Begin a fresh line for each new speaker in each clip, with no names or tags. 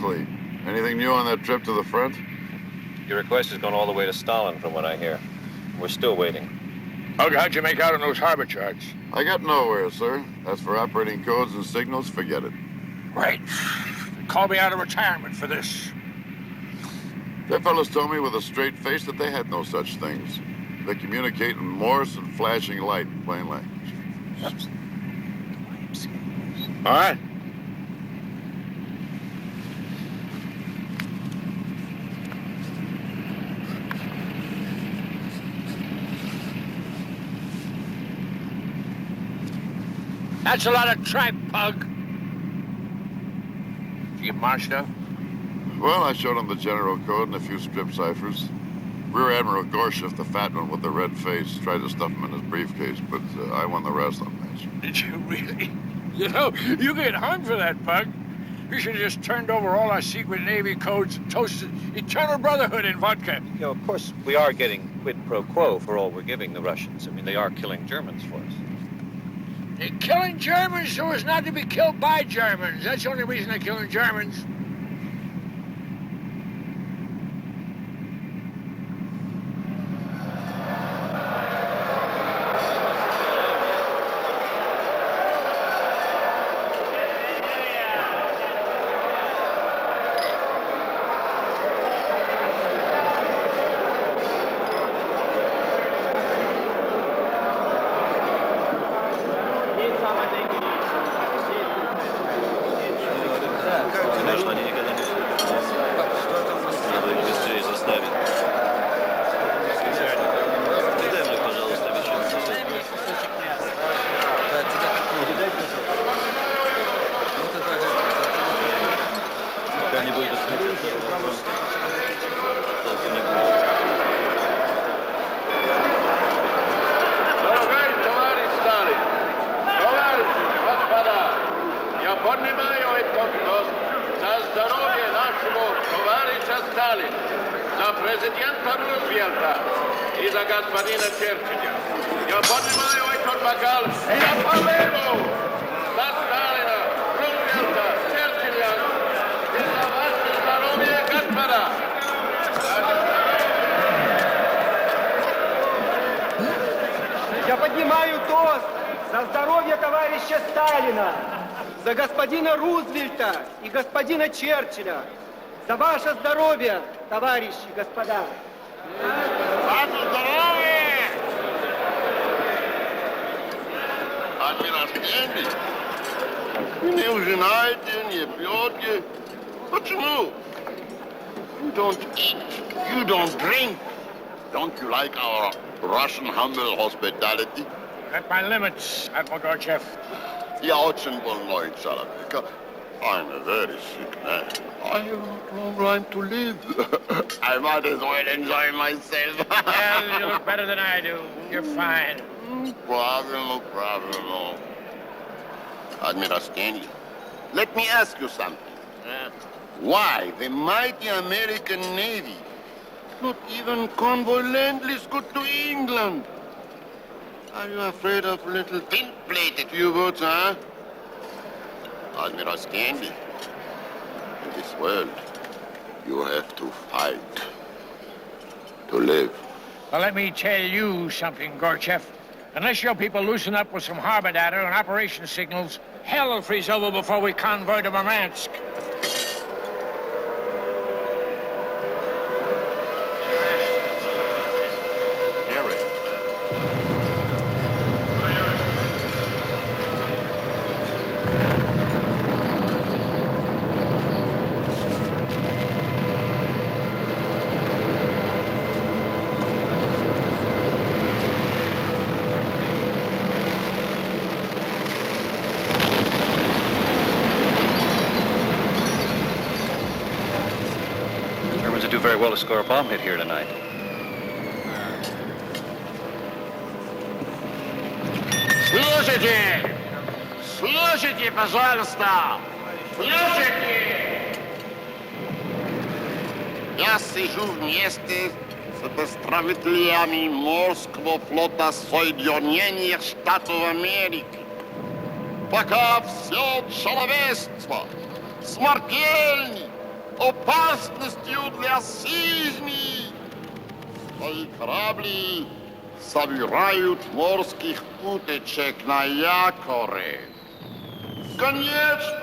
Mosley. Anything new on that trip to the front?
Your request has gone all the way to Stalin, from what I hear. We're still waiting.
How'd you make out on those harbor charts?
I got nowhere, sir. As for operating codes and signals, forget it.
Right. They called me out of retirement for this.
Their fellows told me with a straight face that they had no such things. They communicate in Morse and flashing light in plain language.
All right. That's a lot of tripe, Pug. Did you get marched up?
Well, I showed them the general code and a few strip ciphers. Rear Admiral Gorshev, the fat one with the red face, tried to stuff him in his briefcase, but I won the wrestling match.
Did you really? You know, you get hung for that, Pug. You should have just turned over all our secret Navy codes and toasted eternal brotherhood in vodka.
You know, of course, we are getting quid pro quo for all we're giving the Russians. I mean, they are killing Germans for us.
They're killing Germans so as not to be killed by Germans. That's the only reason they're killing Germans.
Я поднимаю тост за здоровье товарища Сталина, за господина Рузвельта и господина Черчилля, за ваше здоровье, товарищи, господа.
Ваше здоровье! Адмирал Кеннеди, вы не ужинаете, не пьете. Почему? You don't eat, you don't drink. Don't you like our Russian humble hospitality?
At my limits, Admiral Gorbachev.
Я очень больной человек. I'm a very sick man. I have not long time to live. I might as well enjoy myself.
Well, you look better than I do. You're fine.
No problem. Admiral Stanley, let me ask you something. Why the mighty American Navy not even convoy Lend-Lease good to England? Are you afraid of little tin-plated U-boats, huh? Admiral Stanley, in this world, you have to fight to live.
Well, let me tell you something, Gorbachev. Unless your people loosen up with some harbor data and operation signals, hell will freeze over before we convoy to Murmansk.
Very well to score a bomb hit here tonight.
Слушайте, пожалуйста! Слушайте! Я сижу вместе с представителями морского флота Соединенных Штатов Америки. Пока все человечество смертельно опасностью для жизни. Свои корабли собирают морских утечек на якоре. Конечно,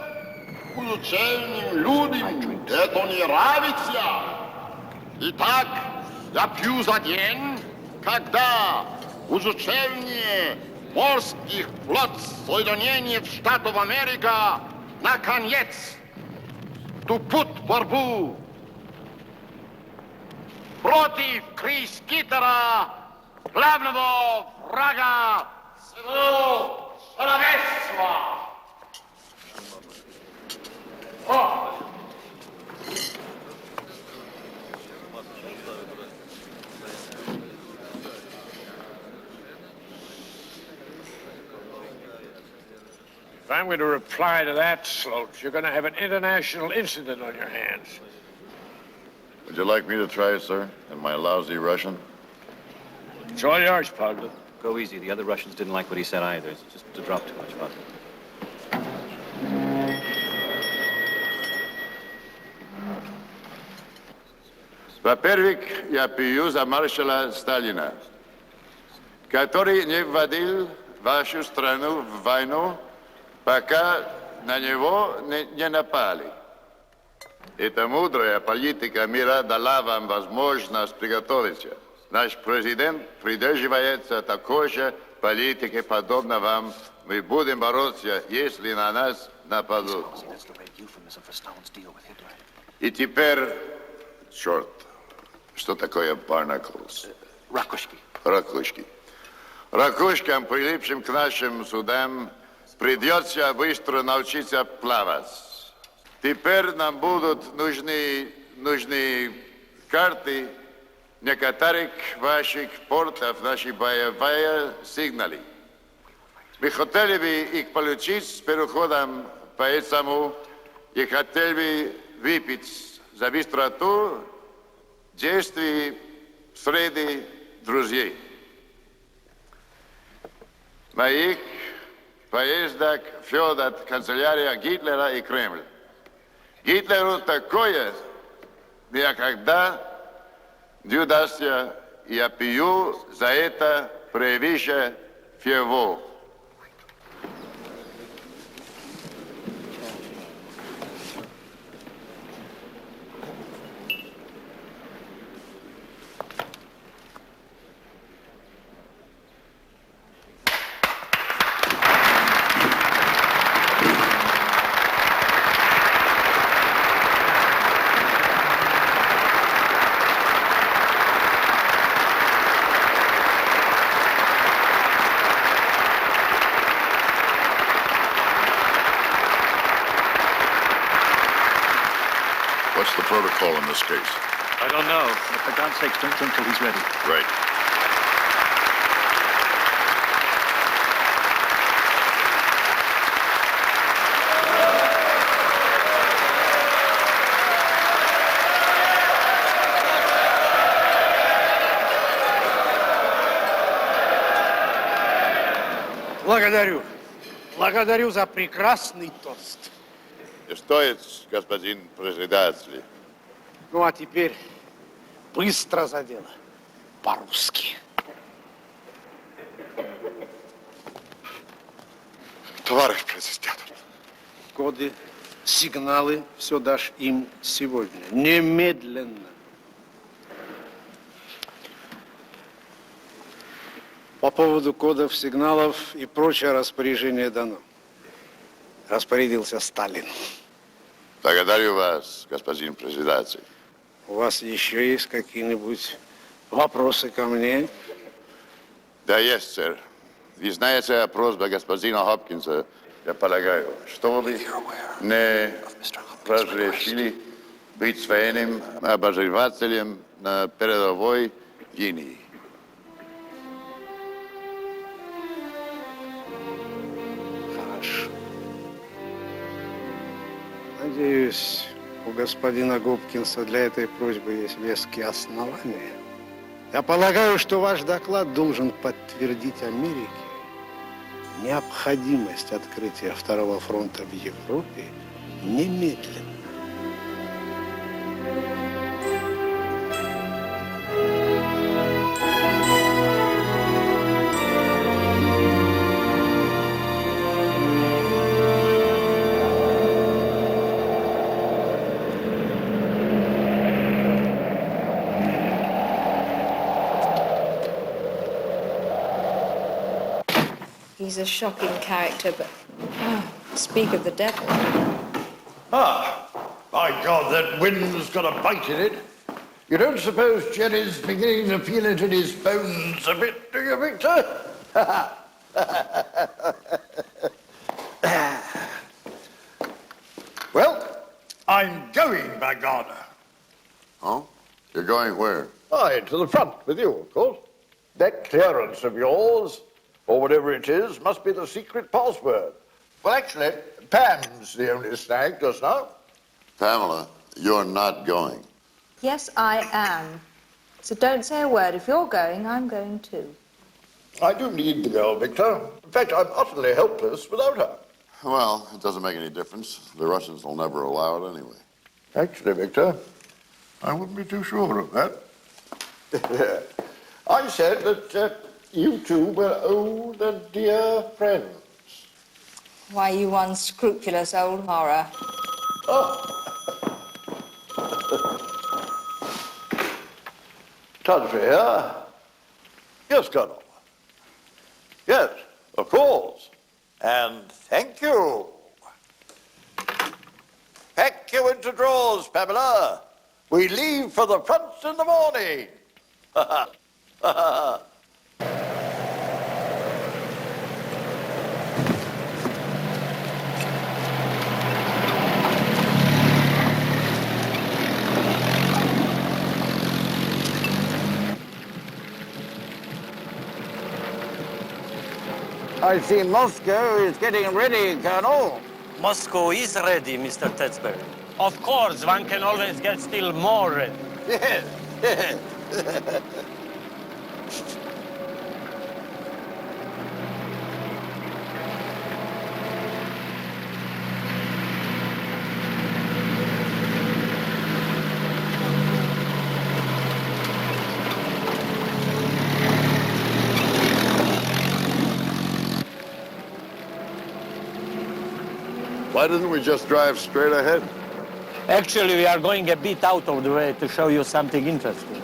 учебным людям это не нравится. Итак, я пью за день, когда изучение морских флот Соединенных Штатов Америки наконец тупут борьбу против крейсера, главного врага всего человечества.
If I'm going to reply to that, Sloat, you're going to have an international incident on your hands.
Would you like me to try, sir, in my lousy Russian?
It's all yours, Pogba.
Go easy. The other Russians didn't like what he said either. It's just to drop too much about it.
Во-первых, я пью за маршала Сталина, который не вводил вашу страну в войну, пока на него не напали. Эта мудрая политика мира дала вам возможность приготовиться. Наш президент придерживается такой же политики, подобно вам. Мы будем бороться, если на нас нападут. И теперь, черт, что такое barnacles?
Ракушки.
Ракушки. Ракушкам, прилипшим к нашим судам, придется быстро научиться плавать. Теперь нам будут нужны карты некоторых ваших портов, наши боевые сигналы. Мы хотели бы их получить с переходом, поэтому я хотел бы выпить за быстроту действий среди друзей. Моих поездок ведет канцелярия Гитлера и Кремль. Гитлеру такое никогда не удастся, я пью за это превыше всего. What's the protocol in this case?
I don't know. But for God's sakes, don't drink till he's ready.
Right.
Благодарю. Благодарю за прекрасный тост.
Не стоит, господин председатель.
Ну, а теперь быстро за дело. По-русски.
Товарищ президент.
Коды, сигналы, все дашь им сегодня. Немедленно. По поводу кодов, сигналов и прочее распоряжение дано. Распорядился Сталин.
Благодарю вас, господин председатель.
У вас еще есть какие-нибудь вопросы ко мне?
Да, есть, сэр. Вы знаете просьбу господина Хопкинса, я полагаю, что вы не разрешили быть военным обозревателем на передовой линии.
Хорошо. Надеюсь, у господина Гопкинса для этой просьбы есть веские основания. Я полагаю, что ваш доклад должен подтвердить Америке необходимость открытия второго фронта в Европе немедленно.
He's a shocking character, but speak of the devil.
Ah, by God, that wind's got a bite in it. You don't suppose Jerry's beginning to feel it in his bones a bit, do you, Victor? Well, I'm going, by God.
Oh? You're going where?
Aye, to the front with you, of course. That clearance of yours, or whatever it is, must be the secret password. Well, actually, Pam's the only snag just now.
Pamela, you're not going.
Yes, I am. So don't say a word. If you're going, I'm going too.
I do need the girl, Victor. In fact, I'm utterly helpless without her.
Well, it doesn't make any difference. The Russians will never allow it anyway.
Actually, Victor, I wouldn't be too sure of that. I said that you two were old and dear friends.
Why, you unscrupulous old horror.
Oh. Tudsbury here. Yes, Colonel. Yes, of course. And thank you. Pack you into drawers, Pamela. We leave for the front in the morning. I see Moscow is getting ready, Colonel.
Moscow is ready, Mr. Tudsbury.
Of course, one can always get still more ready.
Yes, yes.
Why didn't we just drive straight ahead?
Actually, we are going a bit out of the way to show you something interesting.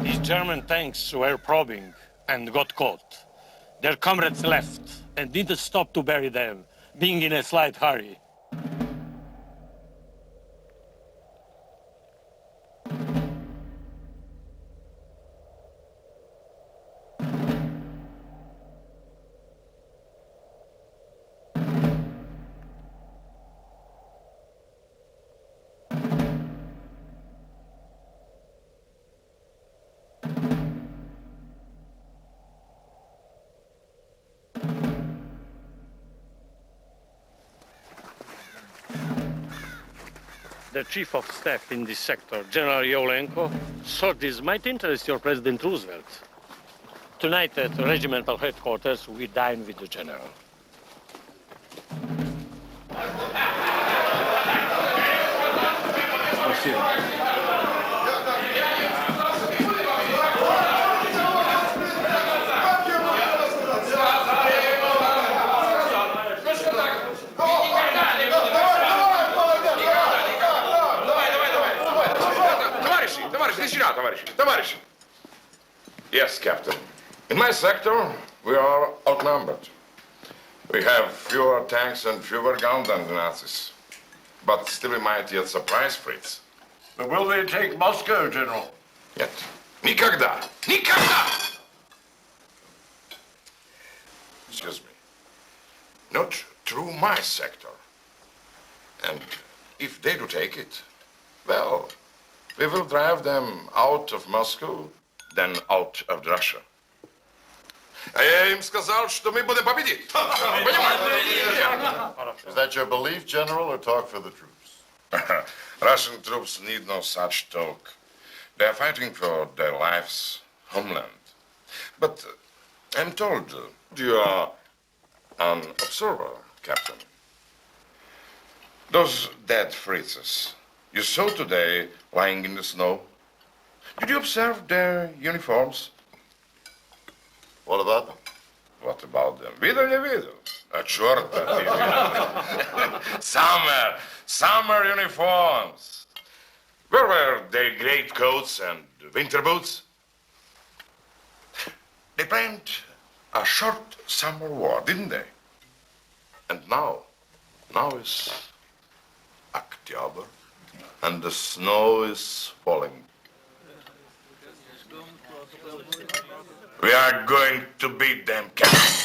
These German tanks were probing and got caught. Their comrades left and didn't stop to bury them, being in a slight hurry. The chief of staff in this sector, General Yolenko, thought this might interest your President Roosevelt. Tonight at regimental headquarters, we dine with the general.
Yes, Captain. In my sector, we are outnumbered. We have fewer tanks and fewer guns than the Nazis. But still we might yet surprise Fritz.
But will they take Moscow, General?
Yet. Никогда! Никогда! Excuse me. Not through my sector. And if they do take it, well, we will drive them out of Moscow, then out of Russia. А я им сказал, что мы будем победить.
Is that your belief, General, or talk for the troops?
Russian troops need no such talk. They are fighting for their lives, homeland. But I'm told you are an observer, Captain. Those dead fritzes you saw today lying in the snow, did you observe their uniforms?
What about them?
What about them? Видел, не видел? А черт ты видел. Summer uniforms. Where were their great coats and winter boots? They planned a short summer war, didn't they? And now is October, and the snow is falling. We are going to beat them, Captain.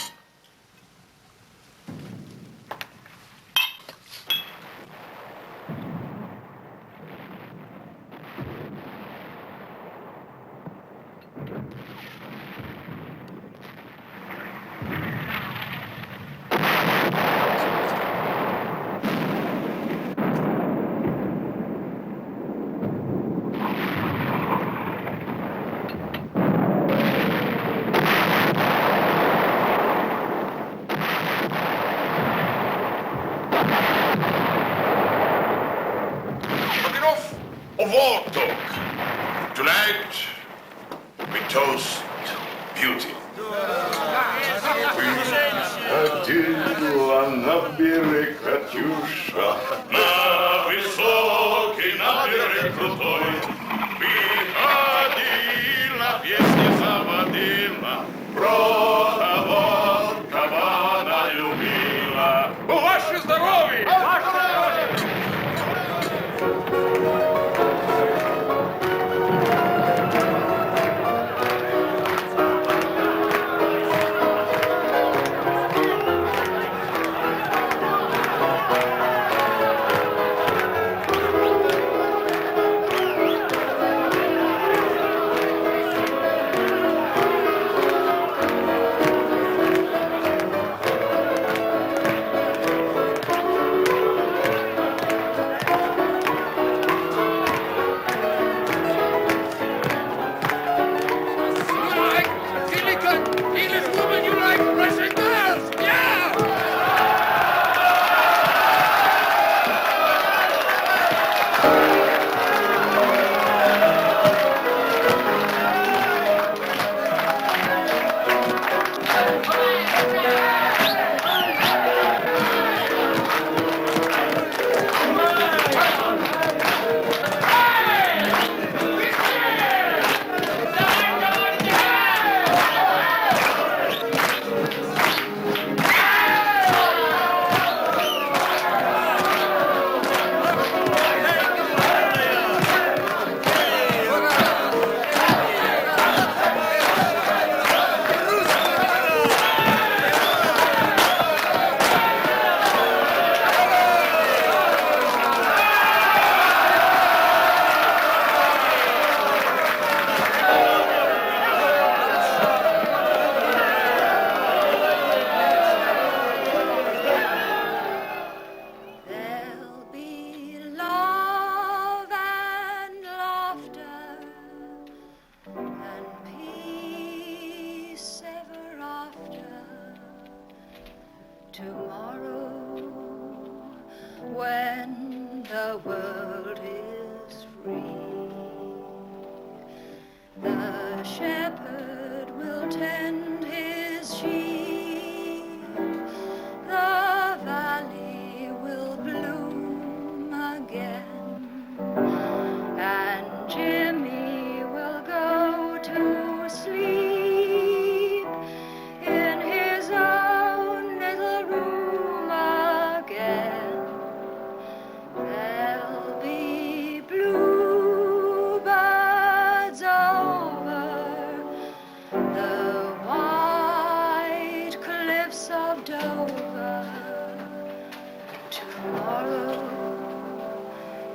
War talk. Tonight, we toast beauty. Ходила на берег Катюша, на высокий, на берег крутой. Приходила, песни заводила, про того, кого она любила. Ваше здоровье!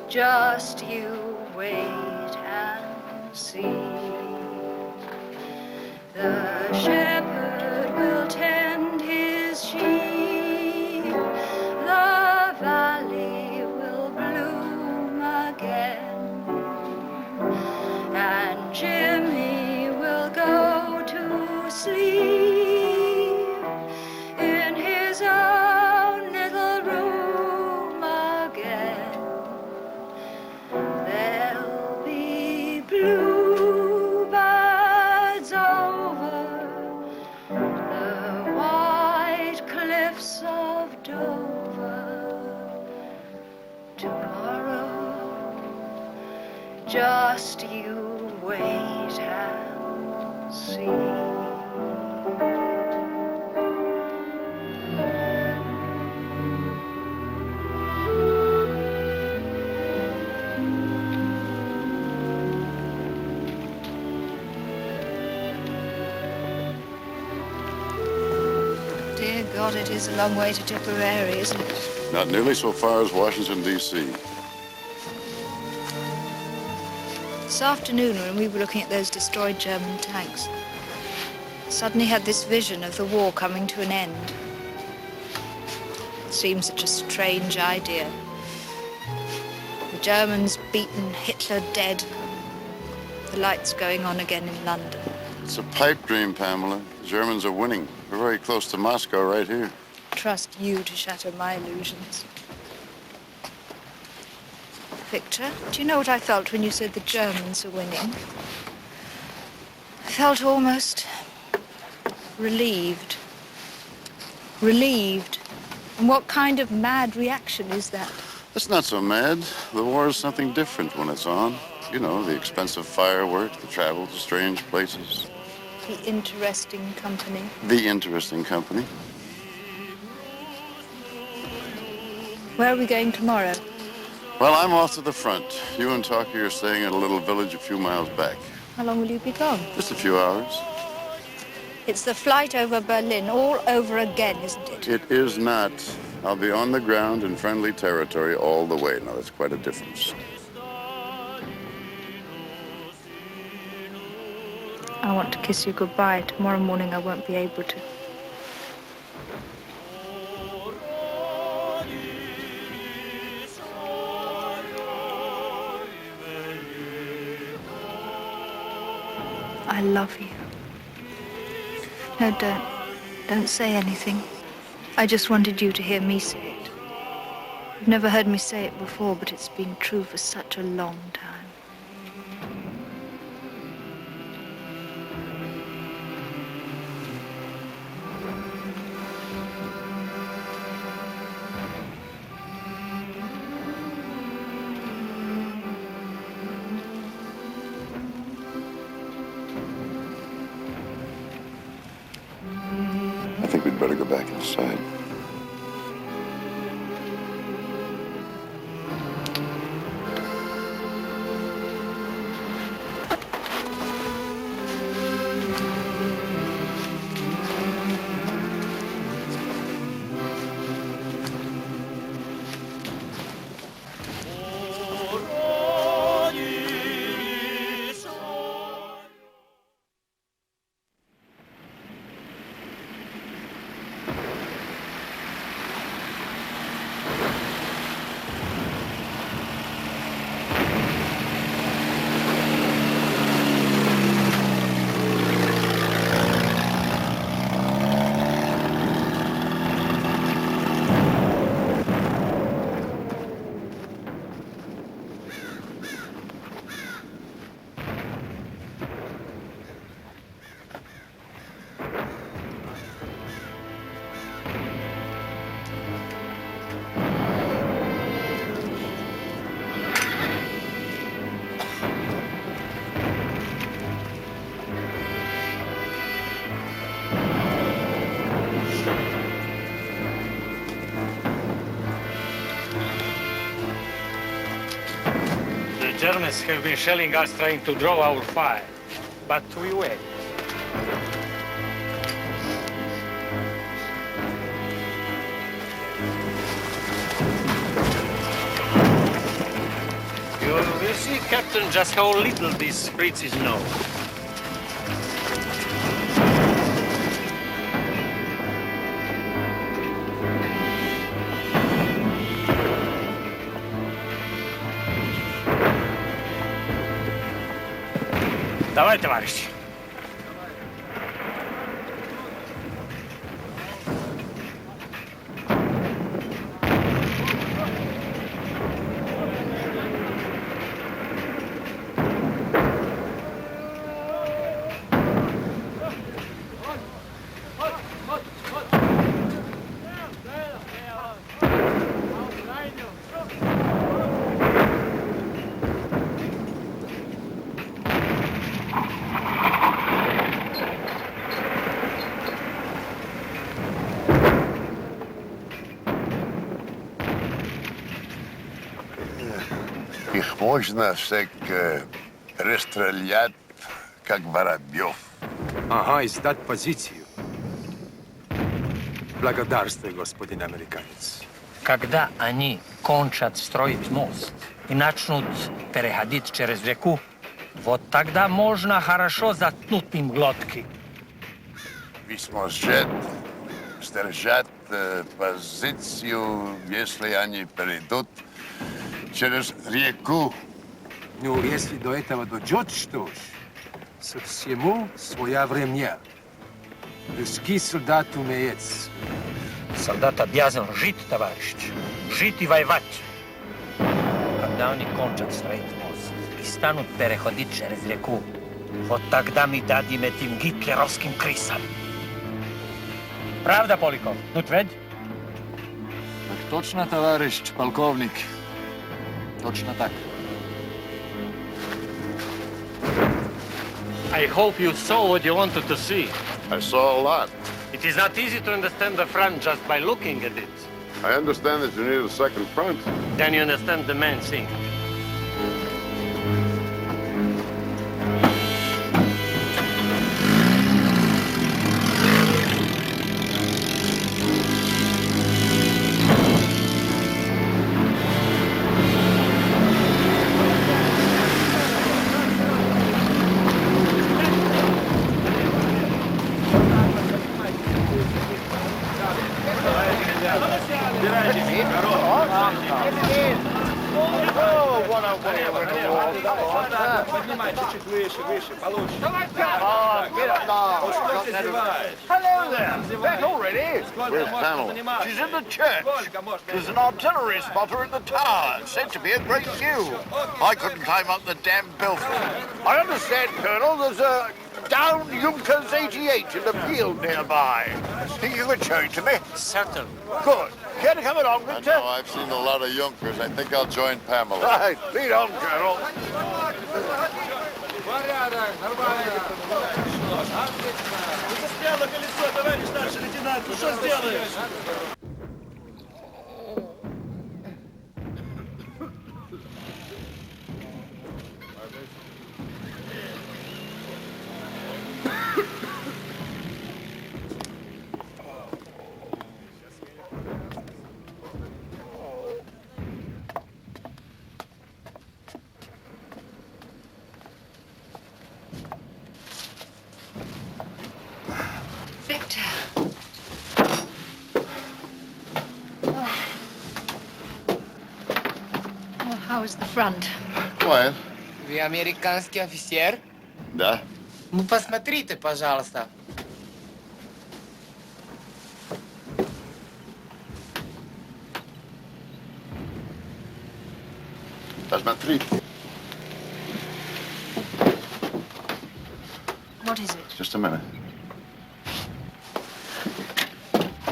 Just you wait and see. The shepherd
again, and Jimmy will go to sleep in his own little room again. There'll be bluebirds over the white cliffs of Dover tomorrow. Just you wait and see. Dear God, it is a long way to Tipperary, isn't it?
Not nearly so far as Washington, D.C.
This afternoon, when we were looking at those destroyed German tanks, I suddenly had this vision of the war coming to an end. It seemed such a strange idea. The Germans beaten, Hitler dead, the lights going on again in London.
It's a pipe dream, Pamela. The Germans are winning. We're very close to Moscow right here.
Trust you to shatter my illusions. Victor, do you know what I felt when you said the Germans are winning? I felt almost relieved. Relieved. And what kind of mad reaction is that?
It's not so mad. The war is something different when it's on. You know, the expensive fireworks, the travel to strange places.
The interesting company.
The interesting company.
Where are we going tomorrow?
Well, I'm off to the front. You and Talkie are staying at a little village a few miles back.
How long will you be gone?
Just a few hours.
It's the flight over Berlin all over again, isn't it?
It is not. I'll be on the ground in friendly territory all the way. Now, that's quite a difference.
I want to kiss you goodbye. Tomorrow morning I won't be able to. I love you. No, don't. Don't say anything. I just wanted you to hear me say it. You've never heard me say it before, but it's been true for such a long time.
I think we'd better go back inside.
The Germans have been shelling us trying to draw our fire, but we wait. You will see, Captain, just how little these spritzes know.
Давай, товарищи.
Их можно всяк расстрелять, как воробьев.
Ага, и сдать позицию. Благодарствуй, господин американец.
Когда они кончат строить мост и начнут переходить через реку, вот тогда можно хорошо заткнуть им глотки.
Вы сможете сдержать позицию, если они перейдут через реку.
Ну, если до этого дойдет, что ж, со всему своя время. Русский солдат умеет.
Солдат обязан жить, товарищ. Жить и воевать. Когда они кончат строить мост и станут переходить через реку, вот тогда мы дадим этим гитлеровским крысам. Правда, Поликов? Ну, ведь?
Так точно, товарищ полковник. Точно так.
I hope you saw what you wanted to see.
I saw a lot.
It is not easy to understand the front just by looking at it.
I understand that you need a second front.
Then you understand the main thing.
Hello there. Back already?
Where's Pamela?
She's in the church. There's an artillery spotter in the tower. Said to be a great view. I couldn't climb up the damn belfry. I understand, Colonel, there's a downed Junkers 88 in the field nearby. Think you could show it to me?
Certainly.
Good. Care to come along,
I
Victor?
know, I've seen a lot of Junkers. I think I'll join Pamela.
Right. Lead on, Colonel.
Victor. Oh, how is the front?
Quiet.
Вы американский офицер?
Да.
Ну, посмотрите, пожалуйста.
Посмотрите.
What is it?
Just a minute.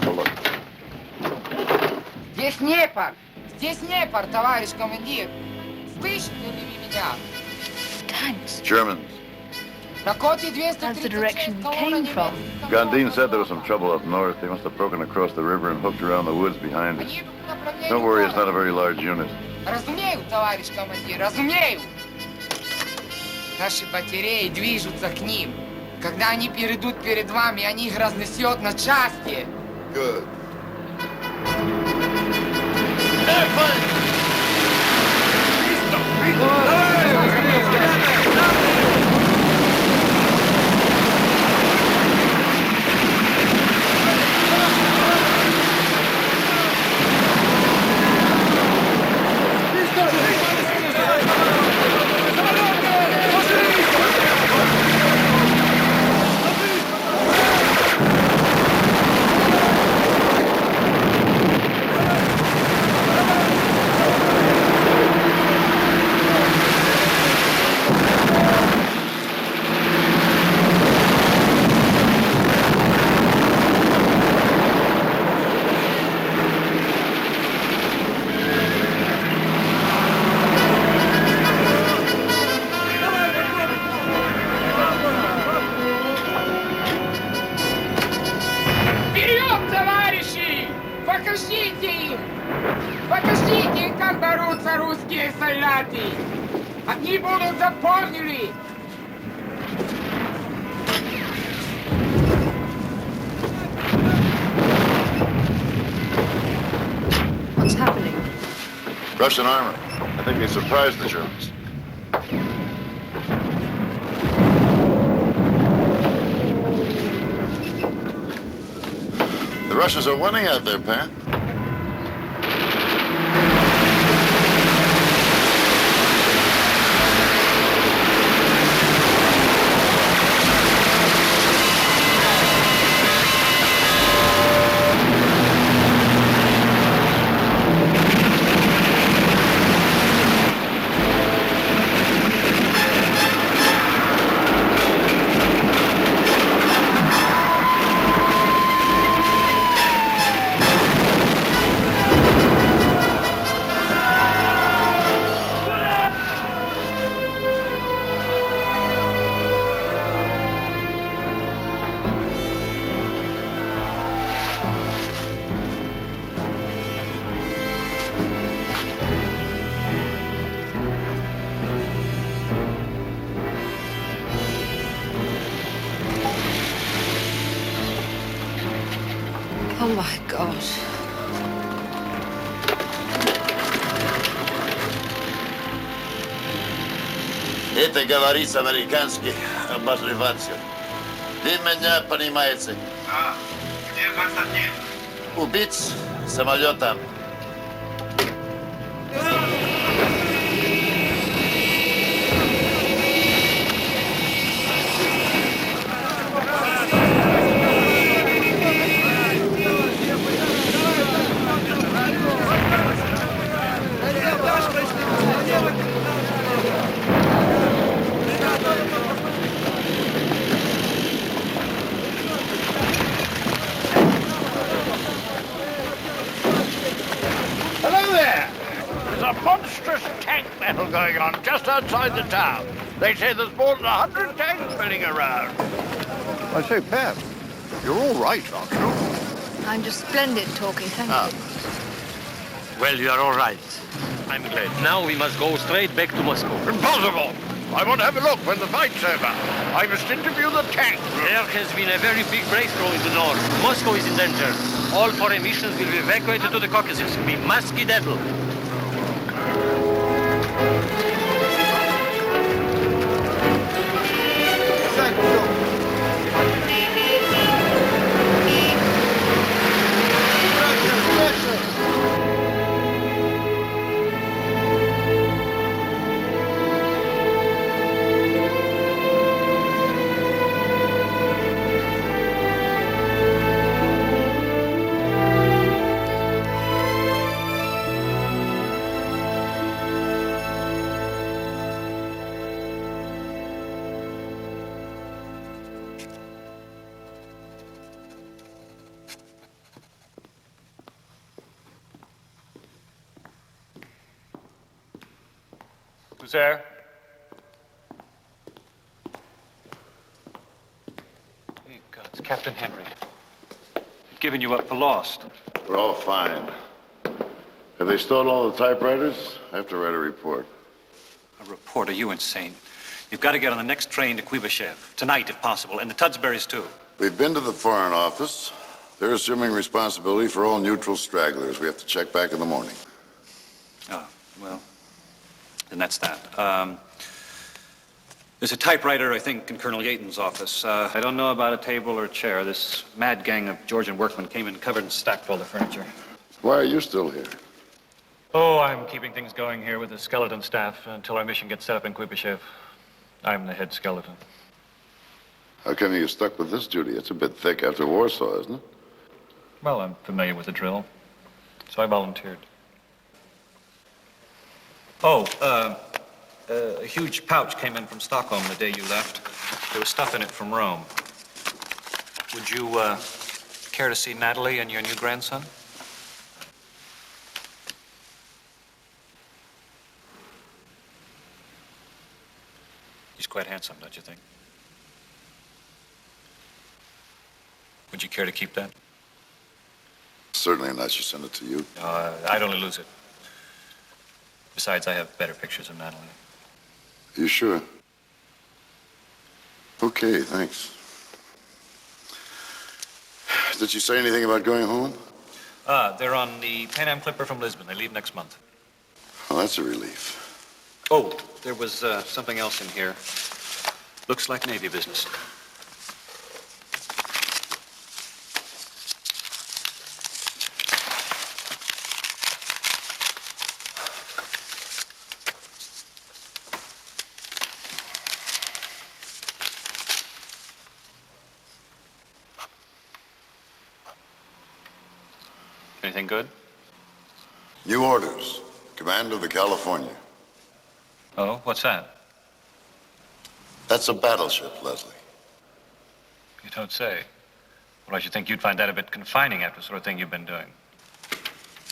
Oh, look.
Здесь Днепр! Здесь Днепр, товарищ командир! Слышите ли вы меня?
Tanks.
Germans.
На коте
That's the direction
236
we came from.
Gandine said there was some trouble up north. They must have broken across the river and hooked around the woods behind us. Don't worry, it's not a very large unit.
Разумею, товарищ командир, разумею! Наши батареи движутся к ним. Когда они перейдут перед вами, они их разнесет на части.
Good.
Они будут запомнили!
What's happening?
Russian armor. I think they surprised the Germans. The Russians are winning out there, Pat.
Oh my God.
Это говорится американский обозреватель. Вы меня понимаете?
Да. Где Константин?
Убить самолетом.
Going on just outside the town. They say there's more than 100 tanks milling around.
I say, Pat, you're all right, aren't you?
I'm just splendid talking, thank you.
Well, you are all right. I'm glad. Now we must go straight back to Moscow.
Impossible! I want to have a look when the fight's over. I must interview the tank.
There has been a very big breakthrough in the north. Moscow is in danger. All foreign missions will be evacuated to the Caucasus. We must skedaddle.
Who's there? Hey, God, it's Captain Henry. I've given you up for lost.
We're all fine. Have they stolen all the typewriters? I have to write a report.
A report? Are you insane? You've got to get on the next train to Kuibyshev. Tonight, if possible. And the Tudsburys, too.
We've been to the Foreign Office. They're assuming responsibility for all neutral stragglers. We have to check back in the morning.
Oh, well, then that's that. There's a typewriter, I think, in Colonel Yaton's office. I don't know about a table or a chair. This mad gang of Georgian workmen came in covered and stacked all the furniture.
Why are you still here?
Oh, I'm keeping things going here with the skeleton staff until our mission gets set up in Kuibyshev. I'm the head skeleton.
How come you stuck with this duty? It's a bit thick after Warsaw, isn't it?
Well, I'm familiar with the drill, so I volunteered. Oh, a huge pouch came in from Stockholm the day you left. There was stuff in it from Rome. Would you care to see Natalie and your new grandson? He's quite handsome, don't you think? Would you care to keep that?
Certainly unless you send it to you.
I'd only lose it. Besides, I have better pictures of Natalie.
You sure? Okay, thanks. Did she say anything about going home?
They're on the Pan Am Clipper from Lisbon. They leave next month.
Well, that's a relief.
Oh, there was something else in here. Looks like Navy business. Anything good?
New orders. Command of the California.
Oh, what's that?
That's a battleship, Leslie.
You don't say. Well, I should think you'd find that a bit confining after the sort of thing you've been doing.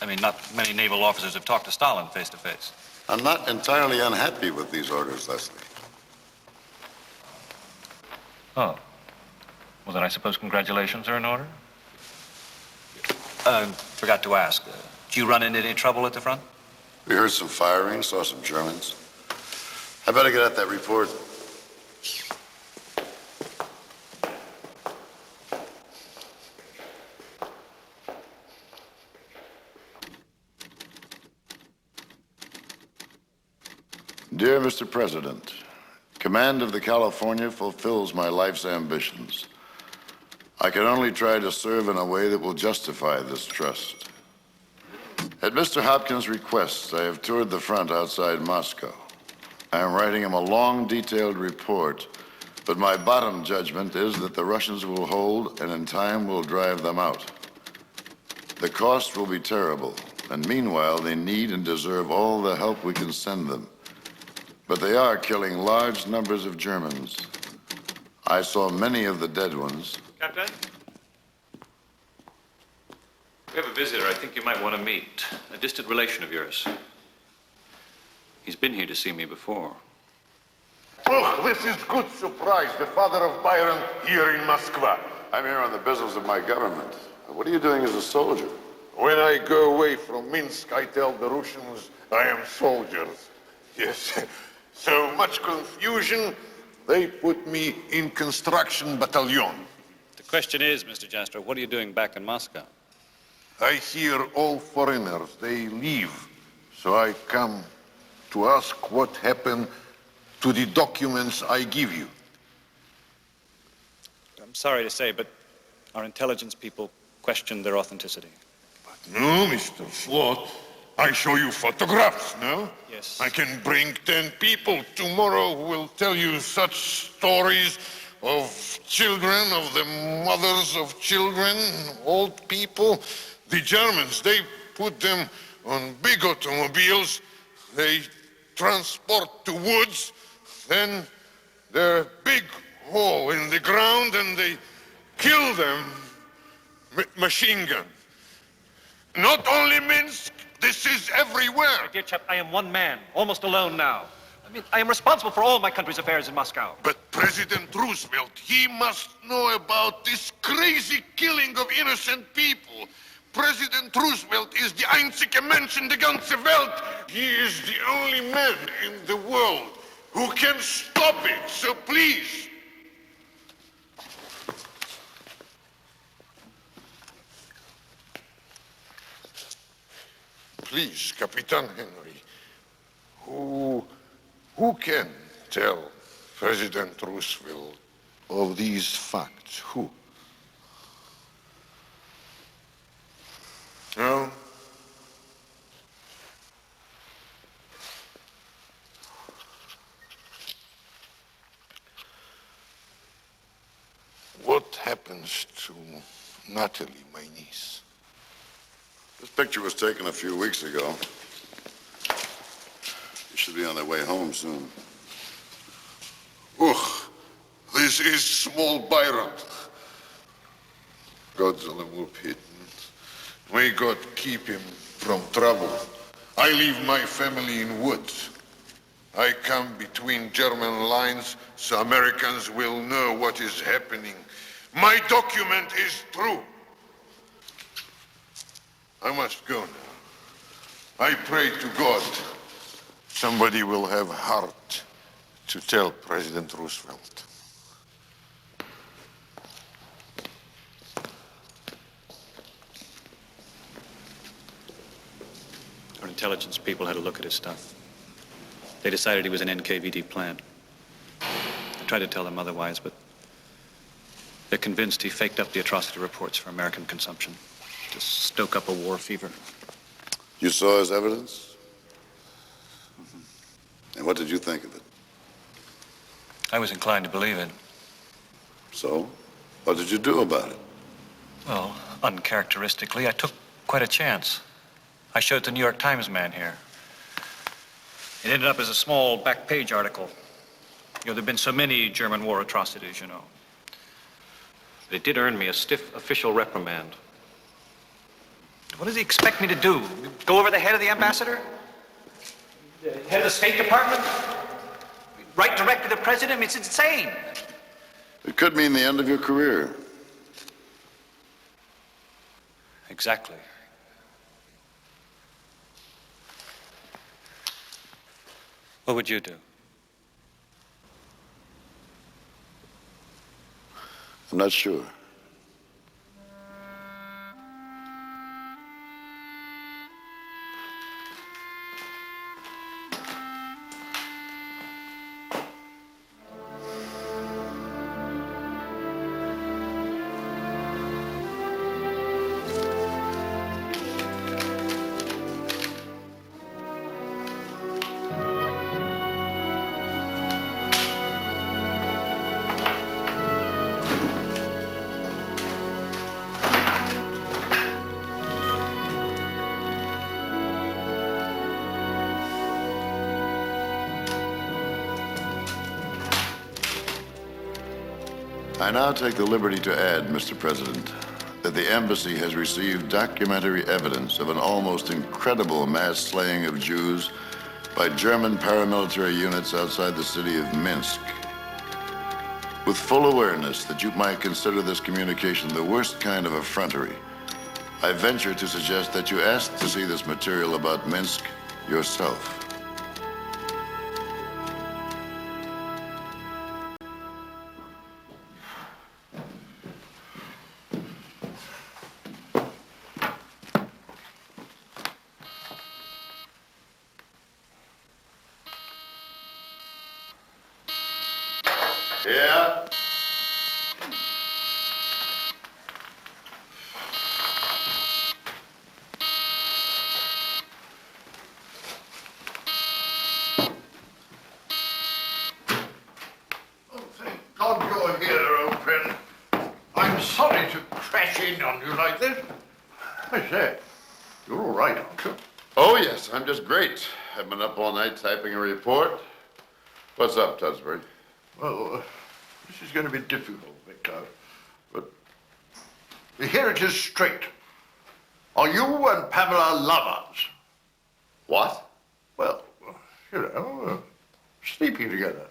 I mean, not many naval officers have talked to Stalin face to face.
I'm not entirely unhappy with these orders, Leslie.
Oh. Well, then I suppose congratulations are in order? Forgot to ask. Did you run into any trouble at the front?
We heard some firing, saw some Germans. I better get at that report. Dear Mr. President, command of the California fulfills my life's ambitions. I can only try to serve in a way that will justify this trust. At Mr. Hopkins' request, I have toured the front outside Moscow. I am writing him a long, detailed report, but my bottom judgment is that the Russians will hold and in time will drive them out. The cost will be terrible, and meanwhile, they need and deserve all the help we can send them. But they are killing large numbers of Germans. I saw many of the dead ones.
Captain? We have a visitor I think you might want to meet. A distant relation of yours. He's been here to see me before.
Oh, this is good surprise. The father of Byron here in Moscow.
I'm here on the business of my government. What are you doing as a soldier?
When I go away from Minsk, I tell the Russians I am soldiers. Yes. So much confusion, they put me in construction battalion.
The question is, Mr. Jastro, what are you doing back in Moscow?
I hear all foreigners, they leave. So I come to ask what happened to the documents I give you.
I'm sorry to say, but our intelligence people question their authenticity.
But no, Mr. Slot, I show you photographs, no?
Yes.
I can bring 10 people tomorrow who will tell you such stories of children, of the mothers of children, old people. The Germans, they put them on big automobiles, they transport to woods, then there's a big hole in the ground and they kill them with machine gun. Not only Minsk, this is everywhere.
My dear chap, I am one man, almost alone now. I mean, I am responsible for all my country's affairs in Moscow.
But President Roosevelt, he must know about this crazy killing of innocent people. President Roosevelt is the einzige Mensch in der ganzen Welt. He is the only man in the world who can stop it, so please. Please, Capitan Henry, who can tell President Roosevelt of these facts? Who? No? What happens to Natalie, my niece?
This picture was taken a few weeks ago. You should be on their way home soon.
Oh, this is small Byron. God's a little pit. May God keep him from trouble. I leave my family in woods. I come between German lines so Americans will know what is happening. My document is true. I must go now. I pray to God somebody will have heart to tell President Roosevelt.
Our intelligence people had a look at his stuff. They decided he was an NKVD plant. I tried to tell them otherwise, but they're convinced he faked up the atrocity reports for American consumption to stoke up a war fever.
You saw his evidence? Mm-hmm. And what did you think of it?
I was inclined to believe it.
So, what did you do about it?
Well, uncharacteristically, I took quite a chance. I showed it to the New York Times man here. It ended up as a small back page article. You know, there've been so many German war atrocities, you know. But it did earn me a stiff official reprimand. What does he expect me to do? Go over the head of the ambassador? The head of the State Department? Write direct to the president? I mean, it's insane.
It could mean the end of your career.
Exactly. What would you do?
I'm not sure. I now take the liberty to add, Mr. President, that the embassy has received documentary evidence of an almost incredible mass slaying of Jews by German paramilitary units outside the city of Minsk. With full awareness that you might consider this communication the worst kind of effrontery, I venture to suggest that you ask to see this material about Minsk yourself. Yeah?
Oh, thank God you're here, old friend. I'm sorry to crash in on you like this. I say, you're all right, aren't you?
Oh, yes, I'm just great. I've been up all night typing a report. What's up, Tudsbury?
Well, this is going to be difficult, Victor, but here it is straight. Are you and Pamela lovers?
What?
Well, you know, sleeping together,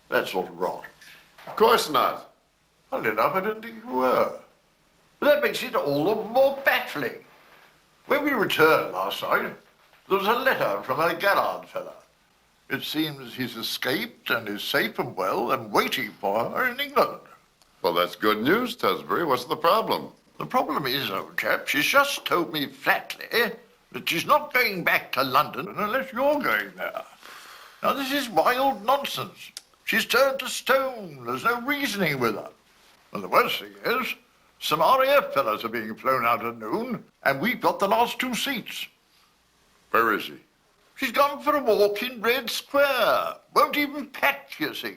that sort of rot.
Of course not.
Oddly enough, I didn't think you were. But that makes it all the more baffling. When we returned last night, there was a letter from a gallant fella. It seems he's escaped and is safe and well and waiting for her in England.
Well, that's good news, Tudsbury. What's the problem?
The problem is, old chap, she's just told me flatly that she's not going back to London unless you're going there. Now, this is wild nonsense. She's turned to stone. There's no reasoning with her. And the worst thing is, some RAF fellas are being flown out at noon, and we've got the last 2 seats.
Where is she?
She's gone for a walk in Red Square. Won't even patch, you see.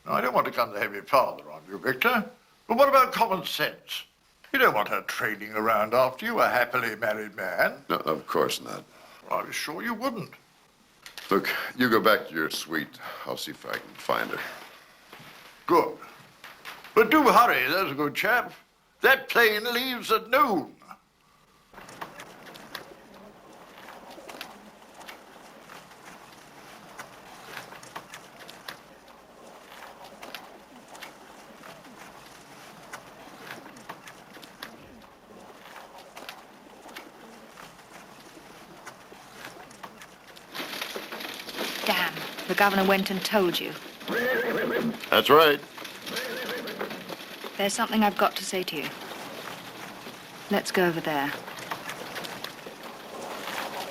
Now, I don't want to come the heavy father on you, Victor, but what about common sense? You don't want her trailing around after you, a happily married man.
No, of course not.
I was sure you wouldn't.
Look, you go back to your suite. I'll see if I can find her.
Good. But do hurry, there's a good chap. That plane leaves at noon.
Damn. The governor went and told you.
That's right.
There's something I've got to say to you. Let's go over there.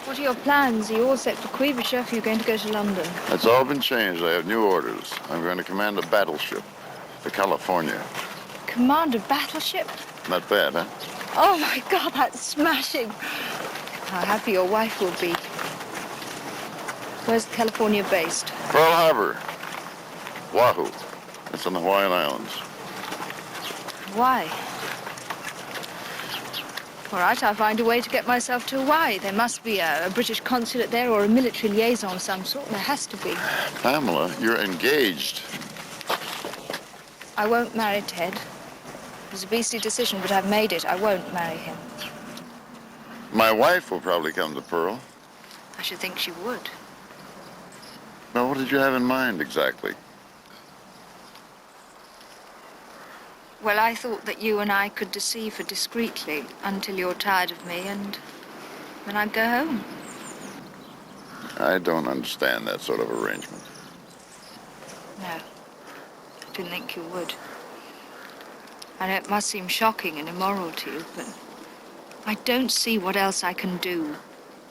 What are your plans? Are you all set for Quivershire, or are you going to go to London?
That's all been changed. I have new orders. I'm going to command a battleship, the California.
Command a battleship?
Not bad, huh?
Oh, my God, that's smashing. How happy your wife will be. Where's the California based?
Pearl Harbour. Oahu. It's on the Hawaiian Islands.
Why? All right, I'll find a way to get myself to Hawaii. There must be a British consulate there or a military liaison of some sort. There has to be.
Pamela, you're engaged.
I won't marry Ted. It was a beastly decision, but I've made it. I won't marry him.
My wife will probably come to Pearl.
I should think she would.
Well, what did you have in mind exactly?
Well, I thought that you and I could deceive her discreetly until you're tired of me, and then I'd go home.
I don't understand that sort of arrangement.
No, I didn't think you would. I know it must seem shocking and immoral to you, but I don't see what else I can do.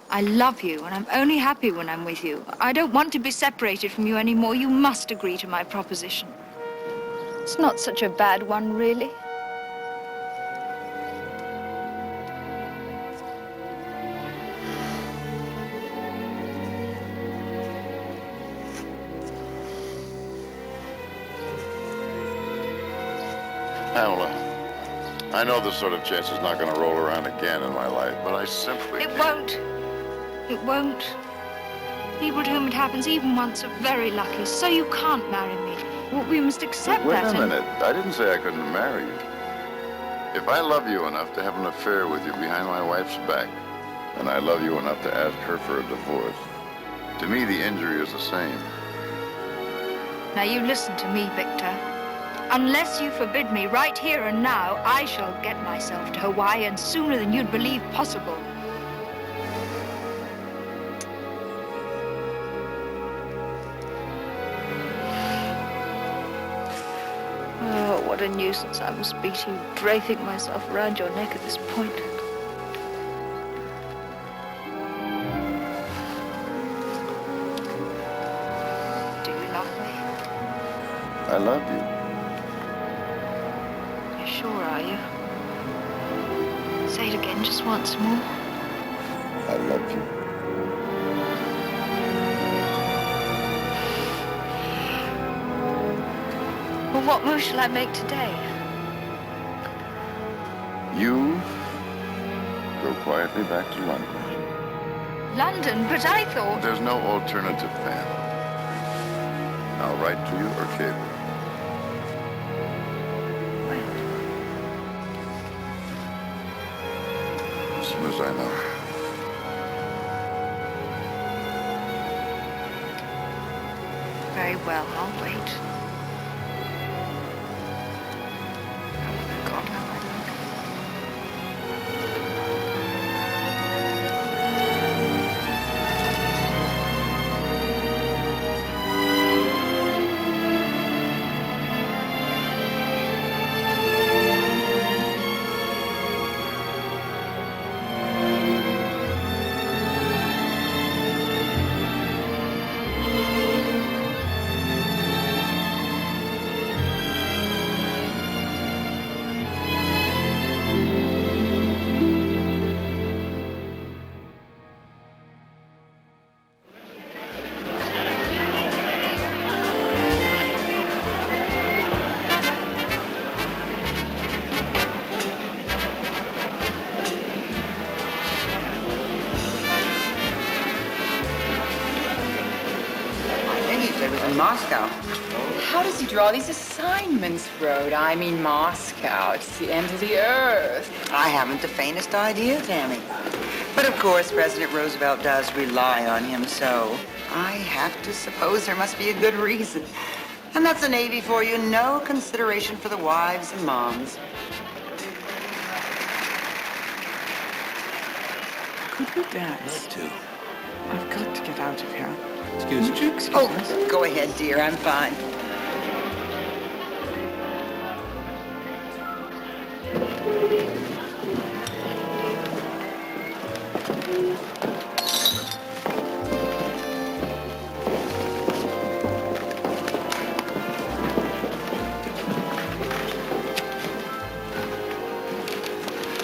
I love you, and I'm only happy when I'm with you. I don't want to be separated from you anymore. You must agree to my proposition. It's not such a bad one, really.
Pamela, I know this sort of chance is not going to roll around again in my life, but I simply...
It won't. It won't. People to whom it happens even once are very lucky, so you can't marry me. Well, we must accept
Wait
that.
a minute. I didn't say I couldn't marry you. If I love you enough to have an affair with you behind my wife's back, then I love you enough to ask her for a divorce. To me, the injury is the same.
Now, you listen to me, Victor. Unless you forbid me right here and now, I shall get myself to Hawaii, and sooner than you'd believe possible. Oh, what a nuisance I must be to you, draping myself around your neck at this point. Do you love me?
I love you.
You're sure, are you? Say it again just once more.
I love you.
Well, what move shall I make today?
You go quietly back to London.
London? But I thought...
There's no alternative, Pam. I'll write to you or cable. As soon as I know.
Very well, I'll wait. God, how I look.
Moscow. How does he draw these assignments, Roda? I mean, Moscow. It's the end of the earth.
I haven't the faintest idea, Tammy. But of course, President Roosevelt does rely on him, so I have to suppose there must be a good reason. And that's the Navy for you. No consideration for the wives and moms.
Could we dance?
Love to.
I've got to get out of here.
Excuse me.
Oh, go ahead, dear. I'm fine.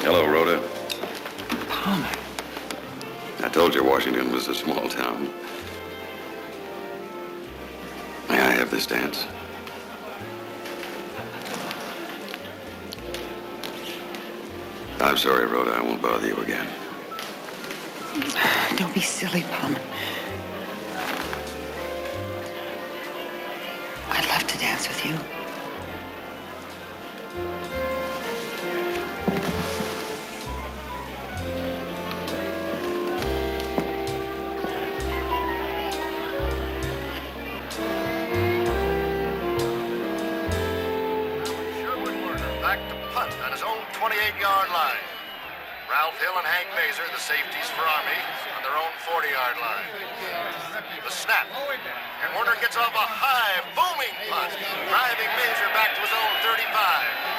Hello, Rhoda. I told you Washington was a small town. May I have this dance? I'm sorry, Rhoda. I won't bother you again.
Don't be silly, Palmer. I'd love to dance with you.
Back to punt on his own 28-yard line. Ralph Hill and Hank Mazer, the safeties for Army, on their own 40-yard line. The snap. And Warner gets off a high, booming punt, driving Mazer back to his own 35.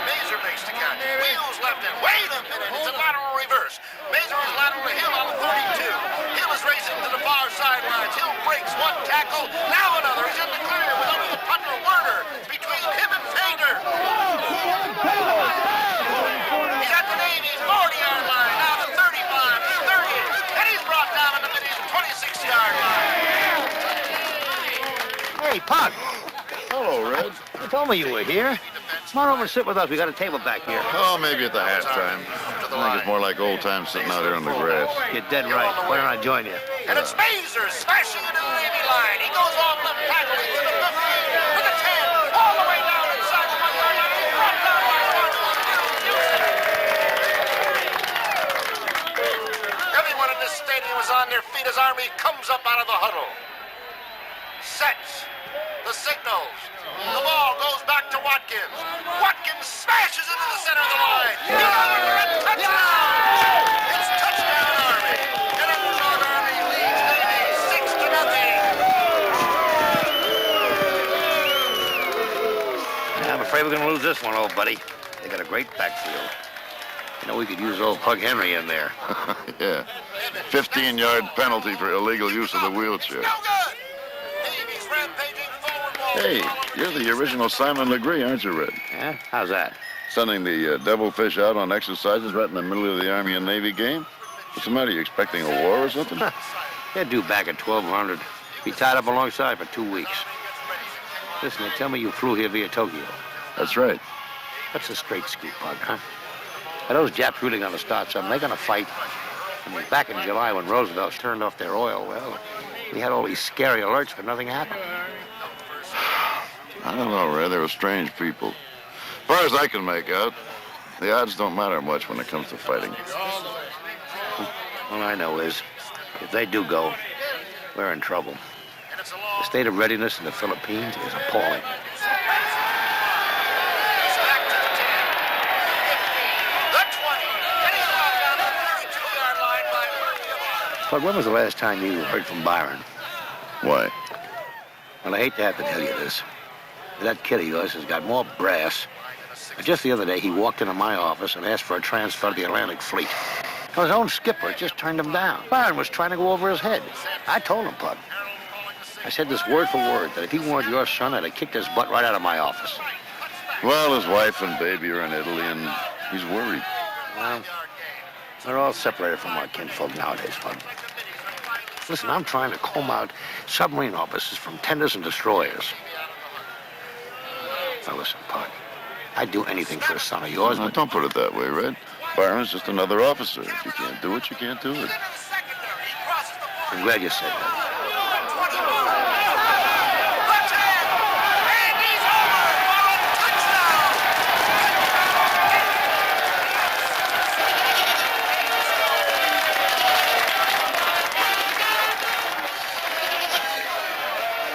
Mazer makes the catch. Wheels left in. Wait a minute. It's a lateral reverse. Mazer is lateral to Hill on the 42. Hill is racing to the far sidelines. Hill breaks one tackle. Now another. He's in the clear with only the punter, Werner, between him and Fader. He's at the Navy's 40-yard line. Now the 35, the 30, and he's brought down in the Mideast 26-yard line.
Hey, Puck.
Hello, Red.
You told me you were here. Come on over and sit with us. We got a table back here.
Oh, maybe at the halftime. I think it's more like old times sitting out here on the grass.
You're dead right. Why don't I join you?
And it's Mazer smashing into the Navy line. He goes off left tackle into the 15, to the 10, all the way down inside the 1-yard line. He's brought down by everyone in this stadium is on their feet as Army comes up out of the huddle. Sets. The signals. The ball goes back to Watkins. Watkins smashes into the center of the line. Get over for a touchdown! It's touchdown Army. And a short Army leads Navy 6-0.
I'm afraid we're going to lose this one, old buddy. They got a great backfield. You know, we could use old Pug Henry in there.
Yeah. 15-yard penalty for illegal use of the wheelchair. Hey, you're the original Simon Legree, aren't you, Red?
Yeah? How's that?
Sending the devilfish out on exercises right in the middle of the Army and Navy game? What's the matter? You expecting a war or something?
They're due back at 1200. Be tied up alongside for 2 weeks. Listen, they tell me you flew here via Tokyo.
That's right.
That's a straight scoop, Pug, huh? Are those Japs really going to start something? They're going to fight. I mean, back in July when Roosevelt turned off their oil, well, we had all these scary alerts, but nothing happened.
I don't know, Red. They're strange people. As far as I can make out, the odds don't matter much when it comes to fighting.
All I know is, if they do go, we're in trouble. The state of readiness in the Philippines is appalling. But when was the last time you heard from Byron?
Why?
Well, I hate to have to tell you this. That kid of yours has got more brass. Just the other day, he walked into my office and asked for a transfer to the Atlantic Fleet. Well, his own skipper just turned him down. Byron was trying to go over his head. I told him, Pug. I said this word for word, that if he weren't your son, I'd have kicked his butt right out of my office.
Well, his wife and baby are in Italy, and he's worried.
Well, they're all separated from our kinfolk nowadays, Pug. Listen, I'm trying to comb out submarine officers from tenders and destroyers. Now, listen, Pug, I'd do anything for a son of yours,
but... Don't put it that way, Red. Byron's just another officer. If you can't do it, you can't do it.
I'm glad you said that.